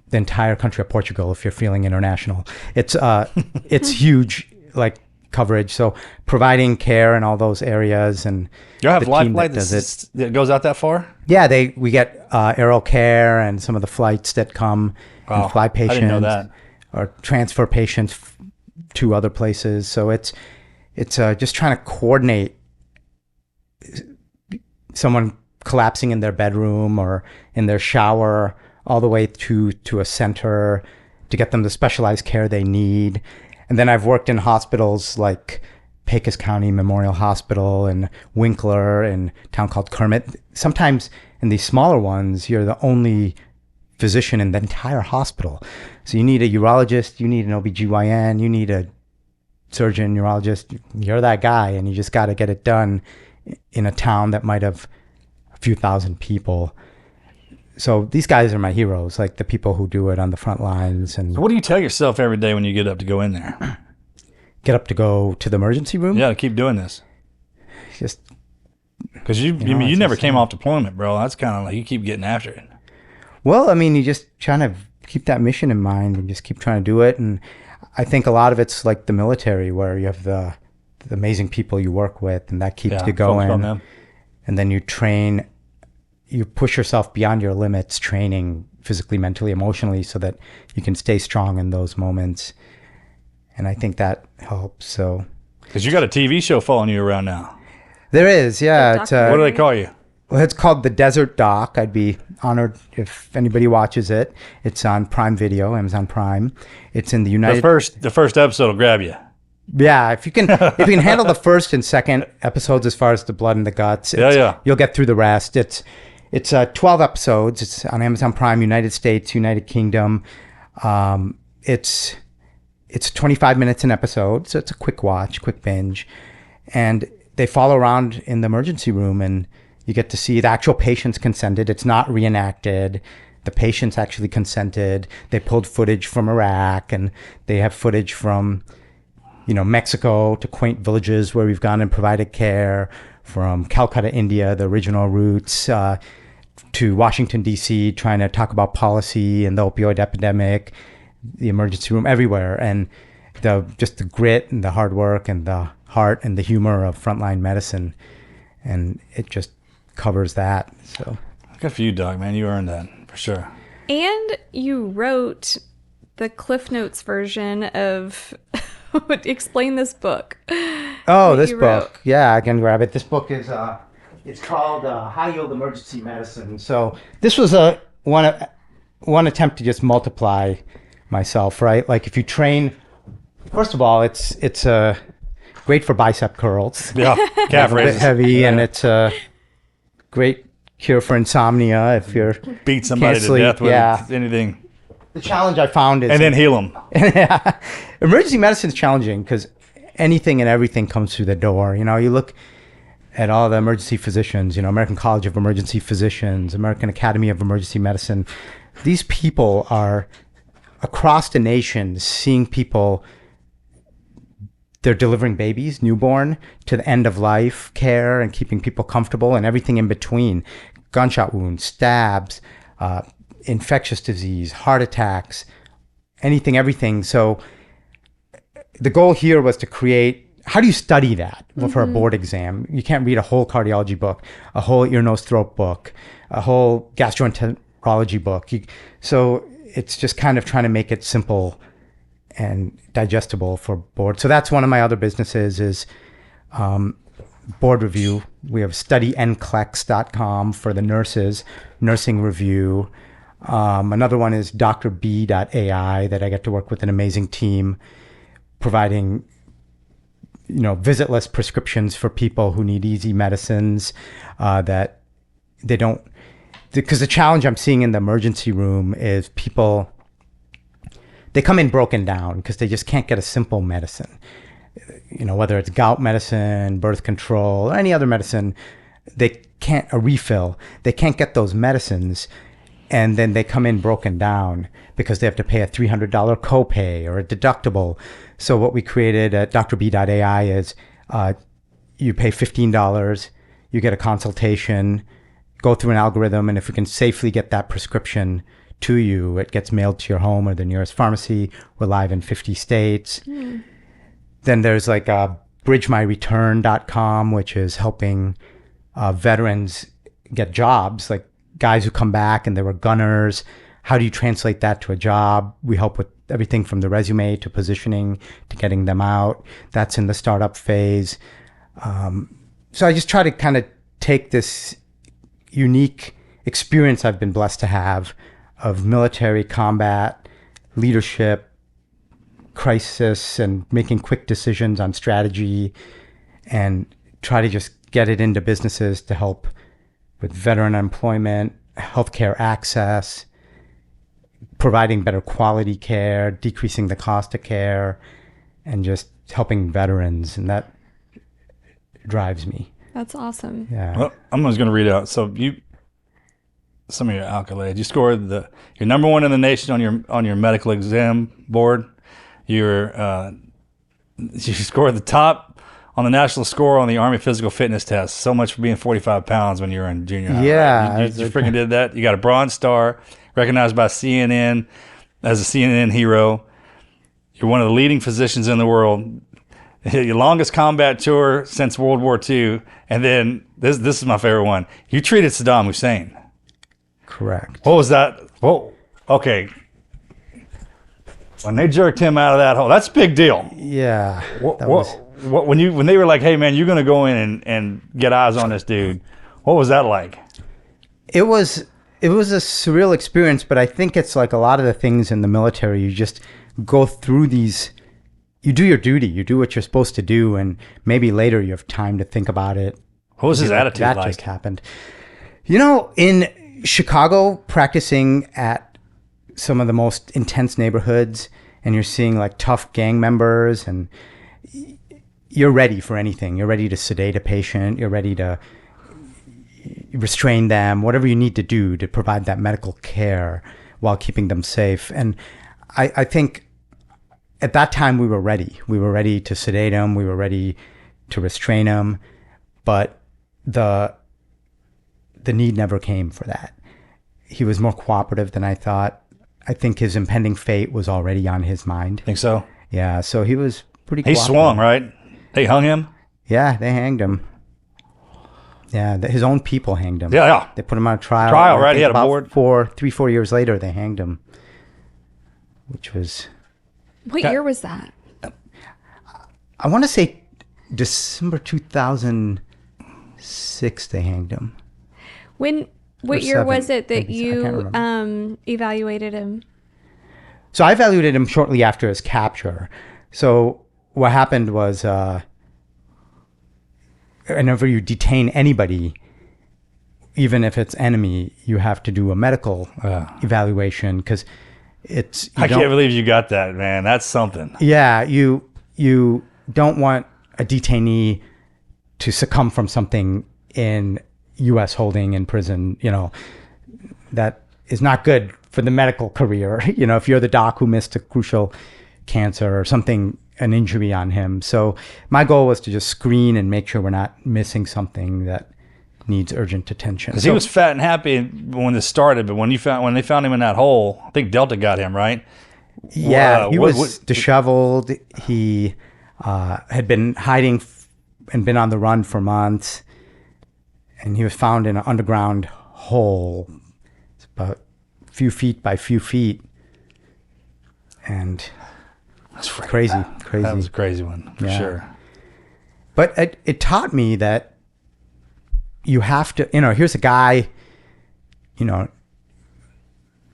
the entire country of Portugal, if you're feeling international. It's huge, like, coverage. So providing care in all those areas, and you have life flight that goes out that far? Yeah, we get aero care and some of the flights that come and fly patients. I didn't know that. Or transfer patients to other places. So it's just trying to coordinate someone collapsing in their bedroom or in their shower all the way to a center to get them the specialized care they need. And then I've worked in hospitals like Pecos County Memorial Hospital and Winkler and a town called Kermit. Sometimes in these smaller ones, you're the only physician in the entire hospital. So you need a urologist, you need an OBGYN, you need a surgeon, urologist. You're that guy, and you just got to get it done in a town that might have a few thousand people. So these guys are my heroes, like the people who do it on the front lines. And so what do you tell yourself every day when you get up to go in there? Get up to go to the emergency room? Yeah, to keep doing this. Just because you never came off deployment, bro. That's kind of like you keep getting after it. Well, I mean, you just trying to keep that mission in mind and just keep trying to do it. And I think a lot of it's like the military, where you have the amazing people you work with, and that keeps you going. And then you train, you push yourself beyond your limits, training physically, mentally, emotionally, so that you can stay strong in those moments. And I think that helps. So, because you got a TV show following you around now. There is, yeah. What do they call you? Well, it's called The Desert Doc. I'd be honored if anybody watches it. It's on Prime Video, Amazon Prime. It's in the United. The first episode will grab you. Yeah, if you can handle the first and second episodes as far as the blood and the guts, you'll get through the rest. It's 12 episodes. It's on Amazon Prime, United States, United Kingdom. It's 25 minutes an episode, so it's a quick watch, quick binge, and they follow around in the emergency room, and you get to see the actual patients consented. It's not reenacted. The patients actually consented. They pulled footage from Iraq, and they have footage from, Mexico, to quaint villages where we've gone and provided care, from Calcutta, India, the original roots, to Washington, D.C., trying to talk about policy and the opioid epidemic, the emergency room, everywhere. And just the grit and the hard work and the heart and the humor of frontline medicine. And it just covers that. So good for you, Doug, man. You earned that for sure. And you wrote the Cliff Notes version of explain this book. Oh, this book. Yeah, I can grab it. This book is it's called High Yield Emergency Medicine. So this was one attempt to just multiply myself, right? Like if you train, first of all, it's great for bicep curls. Yeah, calf raises. A bit heavy, and it's a great cure for insomnia if you're beat somebody to death with anything. The challenge I found is, and then heal them. Yeah, emergency medicine is challenging because anything and everything comes through the door. You look at all the emergency physicians. American College of Emergency Physicians, American Academy of Emergency Medicine. These people are across the nation seeing people. They're delivering babies, newborn, to the end of life care and keeping people comfortable and everything in between. Gunshot wounds, stabs, infectious disease, heart attacks, everything. So the goal here was to create how do you study that for a board exam? You can't read a whole cardiology book, a whole ear, nose, throat book, a whole gastroenterology book. So it's just kind of trying to make it simple and digestible for board. So that's one of my other businesses is board review. We have studynclex.com for the nurses, nursing review. Another one is drb.ai that I get to work with an amazing team providing visitless prescriptions for people who need easy medicines that they don't, because the challenge I'm seeing in the emergency room is people, they come in broken down because they just can't get a simple medicine. Whether it's gout medicine, birth control, or any other medicine, a refill, they can't get those medicines. And then they come in broken down because they have to pay a $300 copay or a deductible. So what we created at drb.ai is you pay $15, you get a consultation, go through an algorithm, and if we can safely get that prescription to you, it gets mailed to your home or the nearest pharmacy. We're live in 50 states. Then there's like bridgemyreturn.com, which is helping veterans get jobs, like guys who come back and they were gunners. How do you translate that to a job? We help with everything from the resume to positioning to getting them out. That's in the startup phase. So I just try to kind of take this unique experience I've been blessed to have of military combat, leadership, crisis, and making quick decisions on strategy, and try to just get it into businesses to help with veteran employment, healthcare access, providing better quality care, decreasing the cost of care, and just helping veterans. And that drives me. That's awesome. Yeah. Well, I'm just going to read out. So some of your accolades. You scored you're number one in the nation on your medical exam board. You scored the top on the national score on the Army physical fitness test. So much for being 45 pounds when you were in junior high. Yeah. Right? You freaking did that. You got a Bronze Star, recognized by CNN as a CNN hero. You're one of the leading physicians in the world. Your longest combat tour since World War II. And then this is my favorite one. You treated Saddam Hussein. Correct. What was that? Whoa. Okay. When they jerked him out of that hole, that's a big deal. Yeah. When they were like, hey man, you're going to go in and get eyes on this dude. What was that like? It was a surreal experience, but I think it's like a lot of the things in the military, you just go through these, you do your duty, you do what you're supposed to do, and maybe later you have time to think about it. What was his attitude like? That just happened. In Chicago, practicing at some of the most intense neighborhoods, and you're seeing like tough gang members, and you're ready for anything. You're ready to sedate a patient. You're ready to restrain them, whatever you need to do to provide that medical care while keeping them safe. And I think at that time we were ready. We were ready to sedate him. We were ready to restrain him. But the need never came for that. He was more cooperative than I thought. I think his impending fate was already on his mind. Think so? Yeah, so he was pretty He swung, right? They hung him? Yeah, they hanged him. Yeah, his own people hanged him. Yeah. They put him on a trial. Trial, right? He had a board. 4 years later, they hanged him, which was... What year was that? I want to say December 2006 they hanged him. What year was it that maybe so, I can't you remember. evaluated him? So I evaluated him shortly after his capture. So what happened was whenever you detain anybody, even if it's enemy, you have to do a medical evaluation because it's... I can't believe you got that, man. That's something. Yeah, you don't want a detainee to succumb from something in U.S. holding in prison, that is not good for the medical career. If you're the doc who missed a crucial cancer or something, an injury on him. So my goal was to just screen and make sure we're not missing something that needs urgent attention. Because he was fat and happy when this started, but when they found him in that hole, I think Delta got him, right? Yeah, he was disheveled. He had been hiding and been on the run for months. And he was found in an underground hole. It's about a few feet by few feet. And That's crazy. That was a crazy one, for sure. But it taught me that you have to, here's a guy,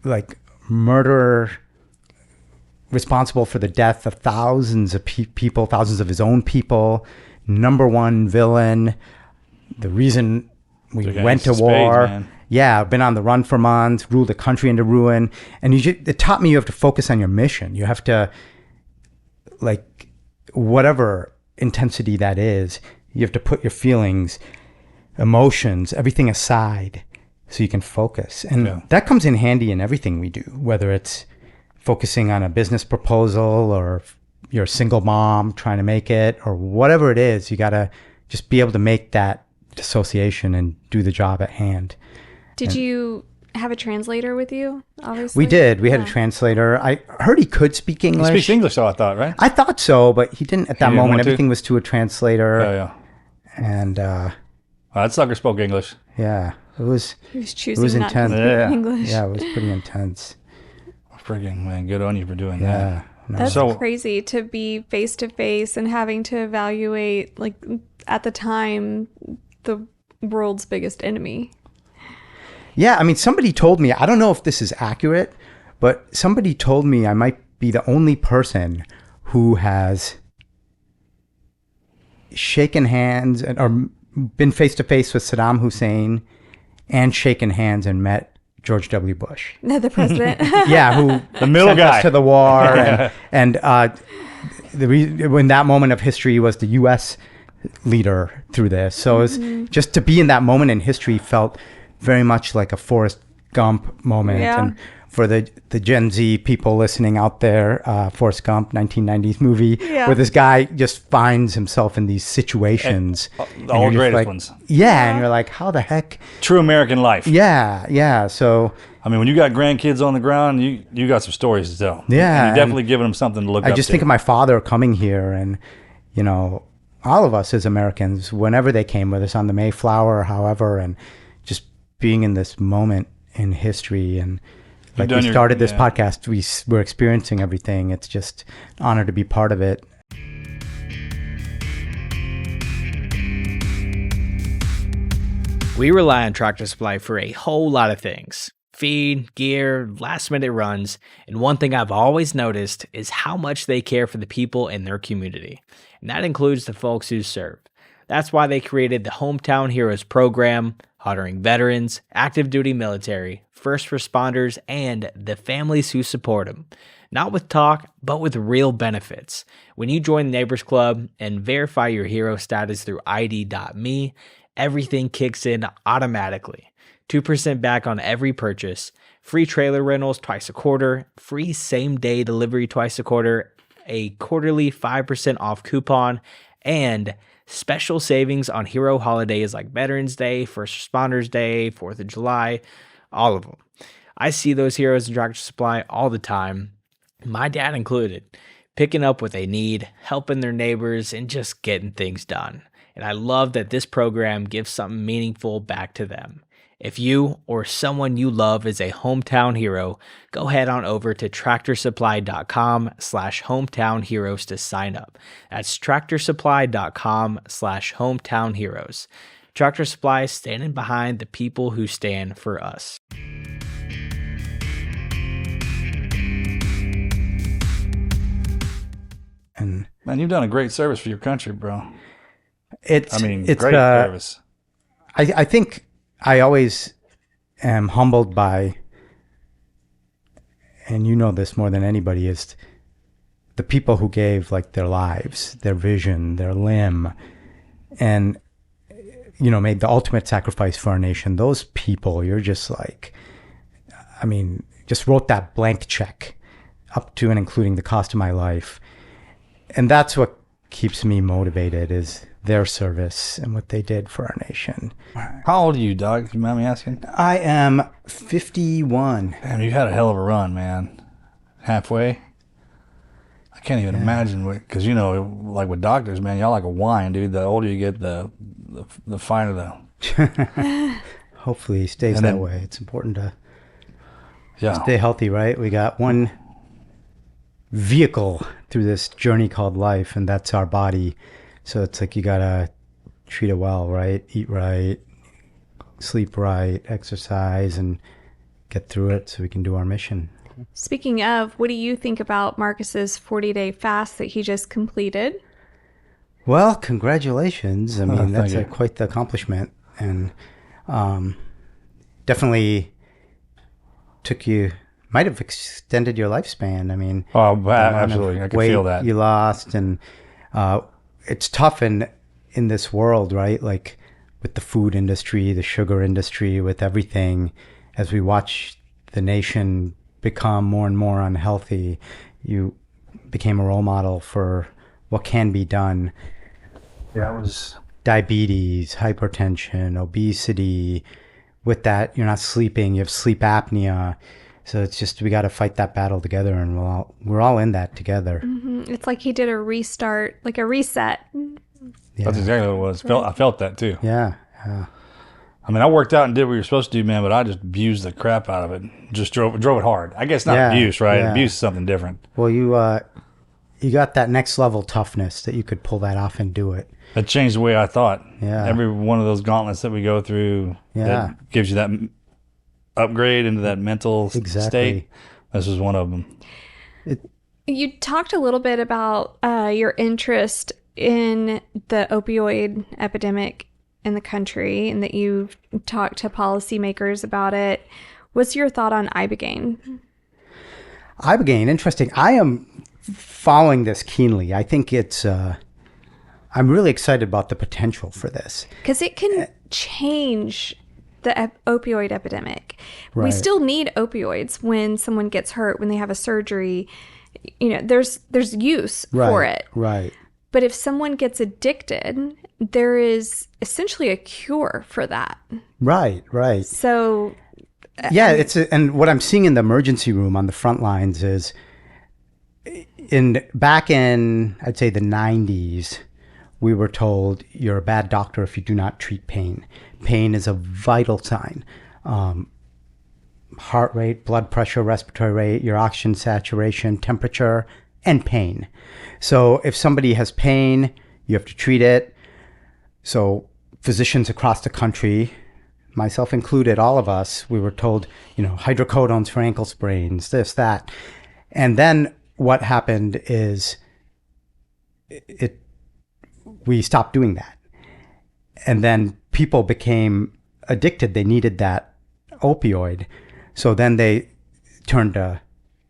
like murderer, responsible for the death of thousands of people, thousands of his own people, number one villain, the reason we went to war. Man. Yeah, been on the run for months, ruled the country into ruin. And it taught me you have to focus on your mission. You have to, like, whatever intensity that is, you have to put your feelings, emotions, everything aside so you can focus. And that comes in handy in everything we do, whether it's focusing on a business proposal or you're a single mom trying to make it or whatever it is. You got to just be able to make that dissociation and do the job at hand. Did you have a translator with you, obviously? We did. We had a translator. I heard he could speak English. He speaks English, though, I thought, right? I thought so, but he didn't at that moment. Everything was to a translator. Yeah. And that sucker spoke English. yeah, He was choosing not intense. to speak English. Yeah, it was pretty intense. Friggin', man, good on you for doing Yeah. that. That's crazy to be face to face and having to evaluate, like, at the time, the world's biggest enemy. Yeah, I mean, somebody told me, I don't know if this is accurate, but somebody told me I might be the only person who has shaken hands or been face to face with Saddam Hussein and shaken hands and met George W. Bush. The president. Yeah, who The middle sent guy us to the war, and when that moment of history was the U.S. leader through this. So it was just to be in that moment in history felt very much like a Forrest Gump moment. Yeah. And for the Gen Z people listening out there, Forrest Gump, 1990s movie, where this guy just finds himself in these situations. The old greatest ones. Yeah, and you're like, how the heck? True American life. Yeah. So I mean, when you got grandkids on the ground, you got some stories to tell. Yeah, And you're definitely giving them something to look up to. I just think of my father coming here and, all of us as Americans, whenever they came, whether it's on the Mayflower or however, and just being in this moment in history. And like we started this podcast, we're experiencing everything. It's just an honor to be part of it. We rely on Tractor Supply for a whole lot of things. Feed, gear, last minute runs, and one thing I've always noticed is how much they care for the people in their community, and that includes the folks who serve. That's why they created the Hometown Heroes program, honoring veterans, active duty military, first responders, and the families who support them. Not with talk, but with real benefits. When you join the Neighbors Club and verify your hero status through ID.me, everything kicks in automatically. 2% back on every purchase, free trailer rentals twice a quarter, free same-day delivery twice a quarter, a quarterly 5% off coupon, and special savings on hero holidays like Veterans Day, First Responders Day, 4th of July, all of them. I see those heroes in Tractor Supply all the time, my dad included, picking up what they need, helping their neighbors, and just getting things done. And I love that this program gives something meaningful back to them. If you or someone you love is a hometown hero, go head on over to tractorsupply.com/hometownheroes to sign up. That's tractorsupply.com/hometownheroes. Tractor Supply, standing behind the people who stand for us. And Man, you've done a great service for your country, bro. it's great service. I think I always am humbled by, and you know this more than anybody, is the people who gave like their lives, their vision, their limb, and made the ultimate sacrifice for our nation. Those people, you're just like, just wrote that blank check up to and including the cost of my life. And that's what keeps me motivated, is their service and what they did for our nation. How old are you, dog? You mind me asking? I am 51. Damn, you had a hell of a run, man. Halfway. I can't even imagine because like with doctors, man, y'all like a wine, dude. The older you get, the finer the. Hopefully it stays that way. It's important to stay healthy, right? We got one vehicle through this journey called life, and that's our body. So it's like you gotta treat it well, right? Eat right, sleep right, exercise, and get through it so we can do our mission. Speaking of, what do you think about Marcus's 40-day fast that he just completed? Well, congratulations. I mean, that's quite the accomplishment. And definitely might have extended your lifespan. I mean, absolutely. I can feel that. You lost. And it's tough in this world, right? Like with the food industry, the sugar industry, with everything, as we watch the nation become more and more unhealthy, you became a role model for what can be done. Yeah, it was diabetes, hypertension, obesity. With that, you're not sleeping, you have sleep apnea. So it's just, we got to fight that battle together, and we're all in that together. Mm-hmm. It's like he did a restart, like a reset. Yeah. That's exactly what it was. I felt that too. Yeah. I mean, I worked out and did what you're supposed to do, man, but I just abused the crap out of it. Just drove it hard. I guess not abuse, right? Yeah. Abuse is something different. Well, you got that next level toughness that you could pull that off and do it. That changed the way I thought. Yeah. Every one of those gauntlets that we go through that gives you that upgrade into that mental state. This is one of them. You talked a little bit about your interest in the opioid epidemic in the country, and that you've talked to policymakers about it. What's your thought on Ibogaine? Ibogaine, interesting. I am following this keenly. I think it's... I'm really excited about the potential for this. Because it can change the opioid epidemic. Right. We still need opioids when someone gets hurt, when they have a surgery. There's use for it. Right. But if someone gets addicted, there is essentially a cure for that. Right. So... Yeah, and what I'm seeing in the emergency room on the front lines is back in, I'd say, the 90s, we were told you're a bad doctor if you do not treat pain. Pain is a vital sign. Heart rate, blood pressure, respiratory rate, your oxygen saturation, temperature, and pain. So if somebody has pain, you have to treat it. So physicians across the country, myself included, all of us, we were told, hydrocodones for ankle sprains, this, that. And then what happened is we stopped doing that. And then people became addicted. They needed that opioid. So then they turned to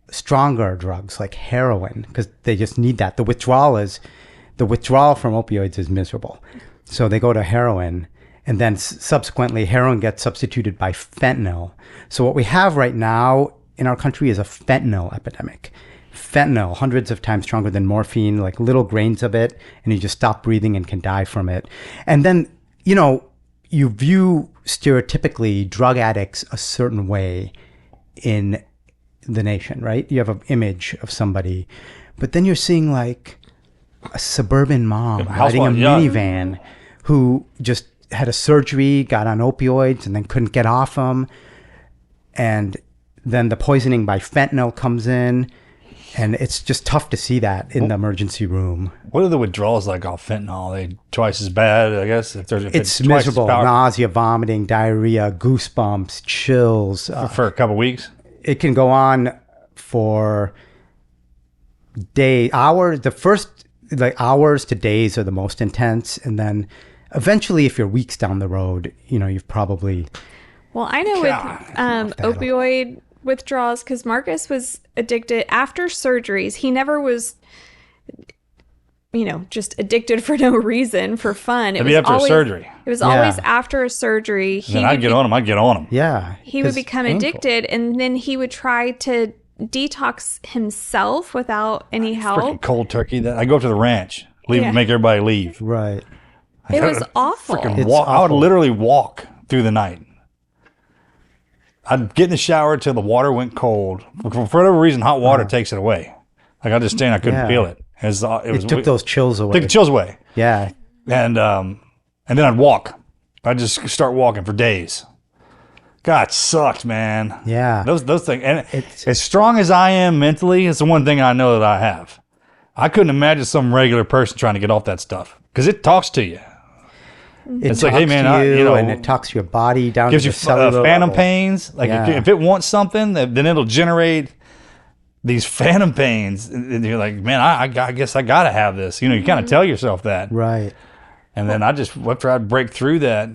stronger drugs like heroin, because they just need that. The withdrawal from opioids is miserable. So they go to heroin, and then subsequently heroin gets substituted by fentanyl. So what we have right now in our country is a fentanyl epidemic. Fentanyl, hundreds of times stronger than morphine, like little grains of it, and you just stop breathing and can die from it. And then, you view stereotypically drug addicts a certain way in the nation, right? You have an image of somebody, but then you're seeing like a suburban mom riding a minivan who just had a surgery, got on opioids, and then couldn't get off them. And then the poisoning by fentanyl comes in. And it's just tough to see that in the emergency room. What are the withdrawals like off fentanyl? Are they twice as bad, I guess? It's miserable. Nausea, vomiting, diarrhea, goosebumps, chills. For a couple weeks? It can go on for hours. The first hours to days are the most intense. And then eventually, if you're weeks down the road, you've probably... Well, I know with opioid withdrawals, because Marcus was addicted after surgeries. He never was, just addicted for no reason, for fun. It'd be after a surgery. It was always after a surgery. Then I'd get on him. Yeah. He would become addicted, and then he would try to detox himself without any help. Freaking cold turkey. I go up to the ranch, make everybody leave. Right. It was awful. I would literally walk through the night. I'd get in the shower till the water went cold. For whatever reason, hot water takes it away. Like I just stand, I couldn't feel it. It took those chills away. Took the chills away. Yeah. And then I'd walk. I'd just start walking for days. God, it sucked, man. Yeah. Those things. And as strong as I am mentally, it's the one thing I know that I have. I couldn't imagine some regular person trying to get off that stuff because it talks to you. It's like, hey man, and it talks your body down. Gives to you the cellular phantom level. pains. Like if it wants something, then it'll generate these phantom pains, and you're like, man, I guess I gotta have this. You kind of tell yourself that, right? And then after I'd break through that,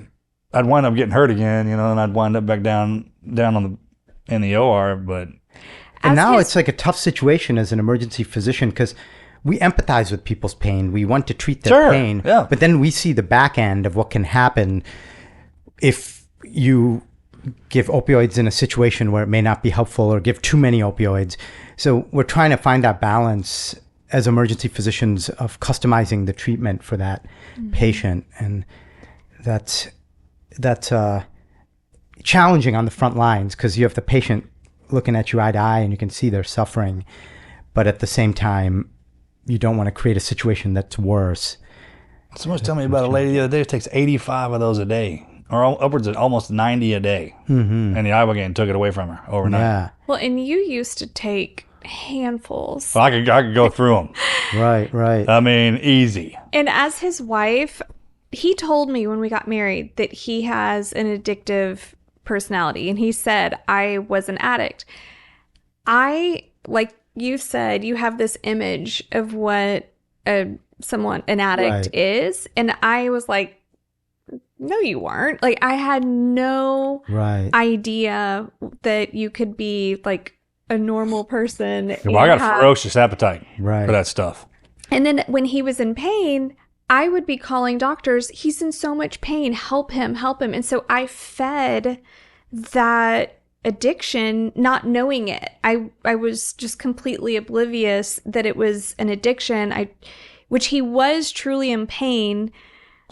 I'd wind up getting hurt again, and I'd wind up back down in the OR. But now it's like a tough situation as an emergency physician because we empathize with people's pain. We want to treat their pain. Yeah. But then we see the back end of what can happen if you give opioids in a situation where it may not be helpful or give too many opioids. So we're trying to find that balance as emergency physicians of customizing the treatment for that patient. And that's challenging on the front lines because you have the patient looking at you eye to eye and you can see they're suffering. But at the same time, you don't want to create a situation that's worse. Someone was telling me about a lady the other day who takes 85 of those a day, or upwards of almost 90 a day. Mm-hmm. And the Ibogaine took it away from her overnight. Yeah. Well, and you used to take handfuls. Well, I could go through them. Right. I mean, easy. And as his wife, he told me when we got married that he has an addictive personality. And he said, I was an addict. Like you said, you have this image of what an addict is. And I was like, no, you weren't. Like, I had no idea that you could be like a normal person. Well, I got a ferocious appetite for that stuff. And then when he was in pain, I would be calling doctors. He's in so much pain. Help him. And so I fed that addiction, not knowing it. I was just completely oblivious that it was an addiction. Which he was truly in pain.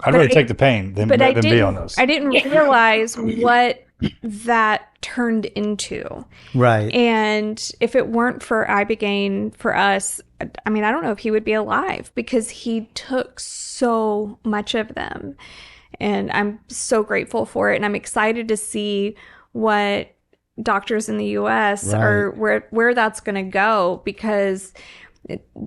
I'd rather take the pain than be on those. I didn't realize what that turned into. Right. And if it weren't for Ibogaine for us, I mean, I don't know if he would be alive because he took so much of them. And I'm so grateful for it. And I'm excited to see what doctors in the U.S. or where that's going to go because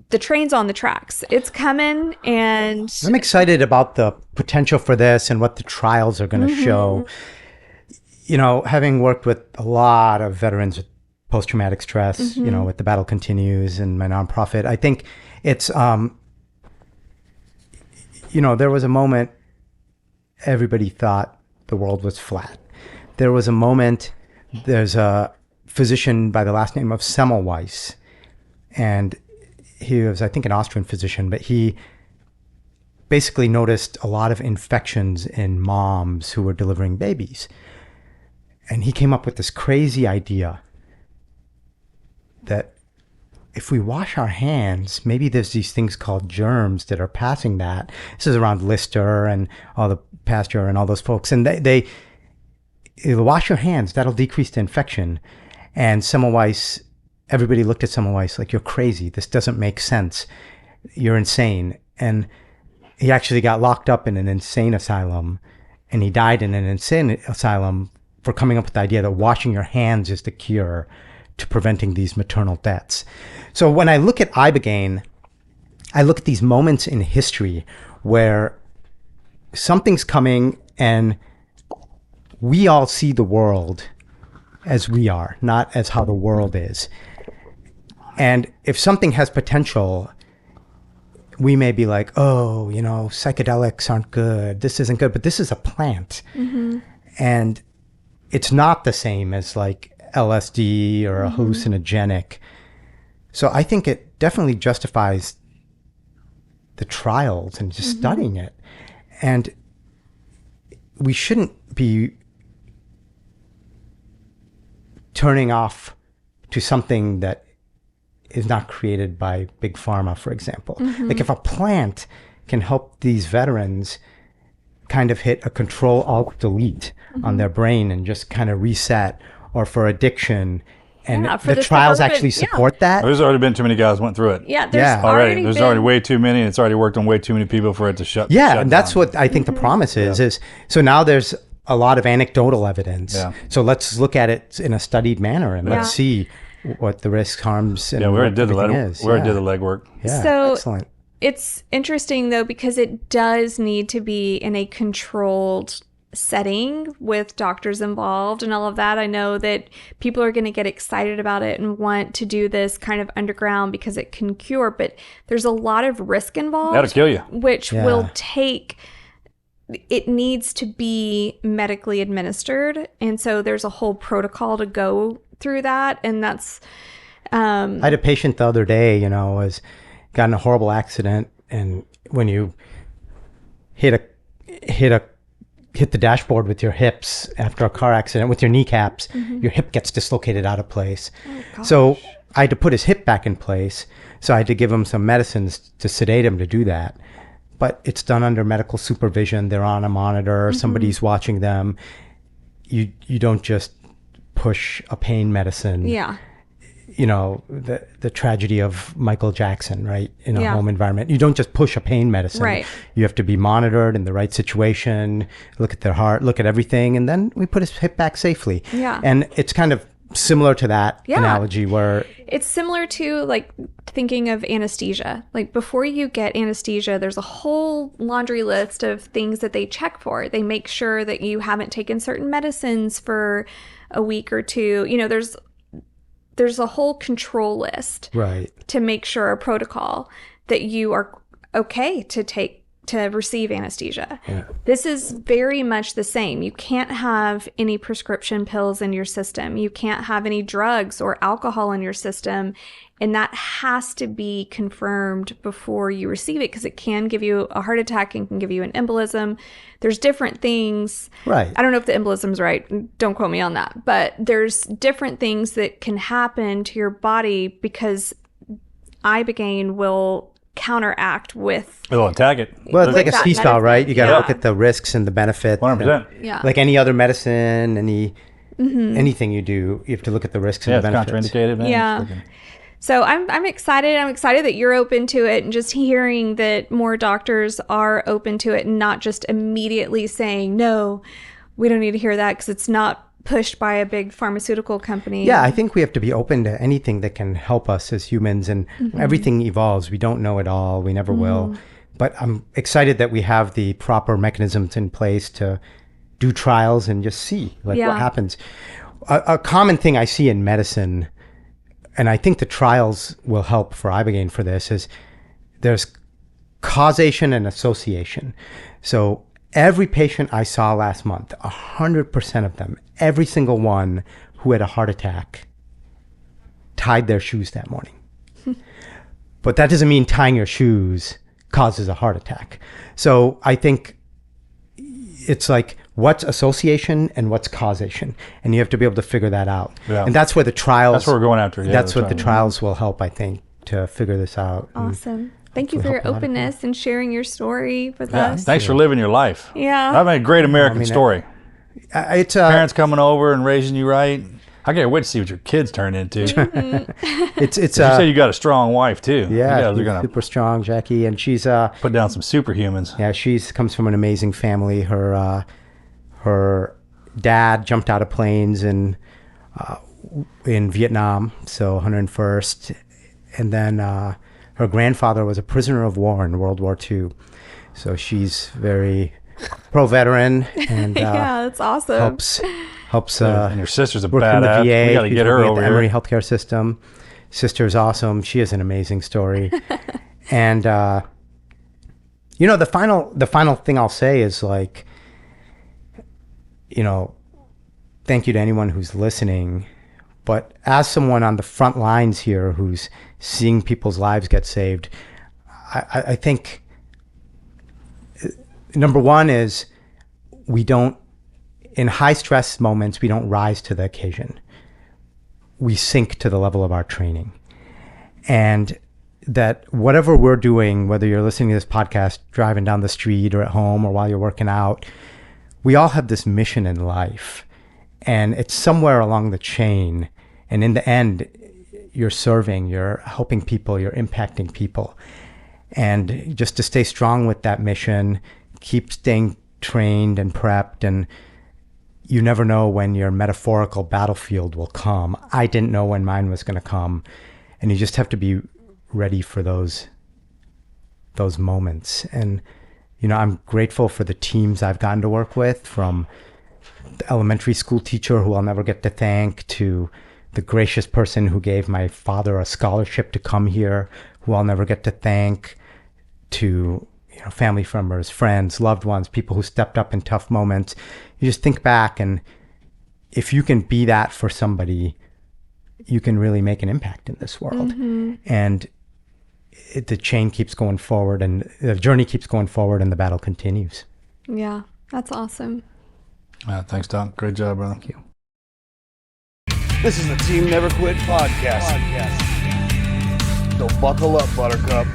the train's on the tracks. It's coming, and I'm excited about the potential for this and what the trials are going to show. Having worked with a lot of veterans with post-traumatic stress, with The Battle Continues and my nonprofit, I think it's, there was a moment everybody thought the world was flat. There was a moment, there's a physician by the last name of Semmelweis, and he was, I think, an Austrian physician, but he basically noticed a lot of infections in moms who were delivering babies. And he came up with this crazy idea that if we wash our hands, maybe there's these things called germs that are passing that. This is around Lister and all the Pasteur and all those folks. And they wash your hands, that'll decrease the infection. And Semmelweis, everybody looked at Semmelweis like, you're crazy. This doesn't make sense. You're insane. And he actually got locked up in an insane asylum, and he died in an insane asylum for coming up with the idea that washing your hands is the cure to preventing these maternal deaths. So when I look at Ibogaine, I look at these moments in history where something's coming and we all see the world as we are, not as how the world is. And if something has potential, we may be like, oh, psychedelics aren't good. This isn't good, but this is a plant. And it's not the same as like LSD or a hallucinogenic. So I think it definitely justifies the trials and just studying it. And we shouldn't be turning off to something that is not created by big pharma, for example. Like if a plant can help these veterans kind of hit a Control-Alt-Delete on their brain and just kind of reset, or for addiction, And Yeah, for the this trials department, actually yeah. support that. There's already been too many guys went through it. Yeah, there's Yeah. already There's been, already way too many, and it's already worked on way too many people for it to shut. Yeah, shut and that's down. what I think the promise is so now there's a lot of anecdotal evidence. Yeah. So let's look at it in a studied manner and let's see what the risks, harms, and Yeah, we already what did the everything leg. is. We already did the legwork. Yeah, So- excellent. It's interesting though, because it does need to be in a controlled setting with doctors involved and all of that. I know that people are going to get excited about it and want to do this kind of underground because it can cure, but there's a lot of risk involved. That'll kill you. Which Yeah. will take, it needs to be medically administered. And so there's a whole protocol to go through that. And that's, I had a patient the other day, got in a horrible accident, and when you hit the dashboard with your hips after a car accident with your kneecaps, your hip gets dislocated out of place. So I had to put his hip back in place. So I had to give him some medicines to sedate him to do that. But it's done under medical supervision. They're on a monitor. Somebody's watching them. You don't just push a pain medicine. yeah. The tragedy of Michael Jackson, right? In a Yeah. home environment. You don't just push a pain medicine. Right. You have to be monitored in the right situation, look at their heart, look at everything, and then we put his hip back safely. Yeah. And it's kind of similar to that analogy where It's similar to like thinking of anesthesia. Like before you get anesthesia, there's a whole laundry list of things that they check for. They make sure that you haven't taken certain medicines for a week or two. There's a whole control list right. to make sure, a protocol that you are okay to receive anesthesia. Yeah. This is very much the same. You can't have any prescription pills in your system. You can't have any drugs or alcohol in your system. And that has to be confirmed before you receive it, because it can give you a heart attack and can give you an embolism. There's different things. Right. I don't know if the embolism's right. Don't quote me on that. But there's different things that can happen to your body because ibogaine will counteract with. It'll attack it. Well, it's like a that seesaw, medicine. right? You got to Yeah. look at the risks and the benefits. 100%. Yeah. Like any other medicine, anything you do, you have to look at the risks Yeah, and it's the benefits. contraindicated, man. Yeah. It's freaking- So I'm excited. I'm excited that you're open to it, and just hearing that more doctors are open to it and not just immediately saying, no, we don't need to hear that because it's not pushed by a big pharmaceutical company. Yeah, I think we have to be open to anything that can help us as humans, and everything evolves. We don't know it all. We never will. But I'm excited that we have the proper mechanisms in place to do trials and just see what happens. A common thing I see in medicine, and I think the trials will help for ibogaine for this, is there's causation and association. So every patient I saw last month, 100% of them, every single one who had a heart attack, tied their shoes that morning. But that doesn't mean tying your shoes causes a heart attack. So I think it's like, what's association and what's causation? And you have to be able to figure that out. Yeah. And that's where the trials... That's what we're going after. Yeah, that's what the right. trials will help, I think, to figure this out. And Awesome. Thank you will for your help a lot of openness and sharing your story with Yeah. us. Thanks for living your life. Yeah. I've made a great American story. It's Parents coming over and raising you right. I can't wait to see what your kids turn into. it's You said you got a strong wife too. yeah, You guys are she's gonna super strong, Jackie, and she's put down some superhumans. yeah, she's comes from an amazing family. Her dad jumped out of planes in Vietnam, so 101st, and then her grandfather was a prisoner of war in World War II. So she's very pro-veteran and Yeah, that's awesome. helps And your sister's a work from the badass. VA. We got to She's get her working at over the Emory here. healthcare system. Sister's awesome. She has an amazing story. And the final thing I'll say is, like, thank you to anyone who's listening. But as someone on the front lines here who's seeing people's lives get saved, I think number one is in high stress moments, we don't rise to the occasion. We sink to the level of our training. And that whatever we're doing, whether you're listening to this podcast, driving down the street or at home or while you're working out, we all have this mission in life. And it's somewhere along the chain. And in the end, you're serving, you're helping people, you're impacting people. And just to stay strong with that mission, keep staying trained and prepped, and you never know when your metaphorical battlefield will come. I didn't know when mine was going to come, and you just have to be ready for those moments. And I'm grateful for the teams I've gotten to work with, from the elementary school teacher who I'll never get to thank, to the gracious person who gave my father a scholarship to come here, who I'll never get to thank, to family members, friends, loved ones, people who stepped up in tough moments. You just think back, and if you can be that for somebody, you can really make an impact in this world. Mm-hmm. And the chain keeps going forward, and the journey keeps going forward, and the battle continues. Yeah, that's awesome. Thanks, Doc. Great job, brother. Thank you. This is the Team Never Quit podcast. So buckle up, Buttercup.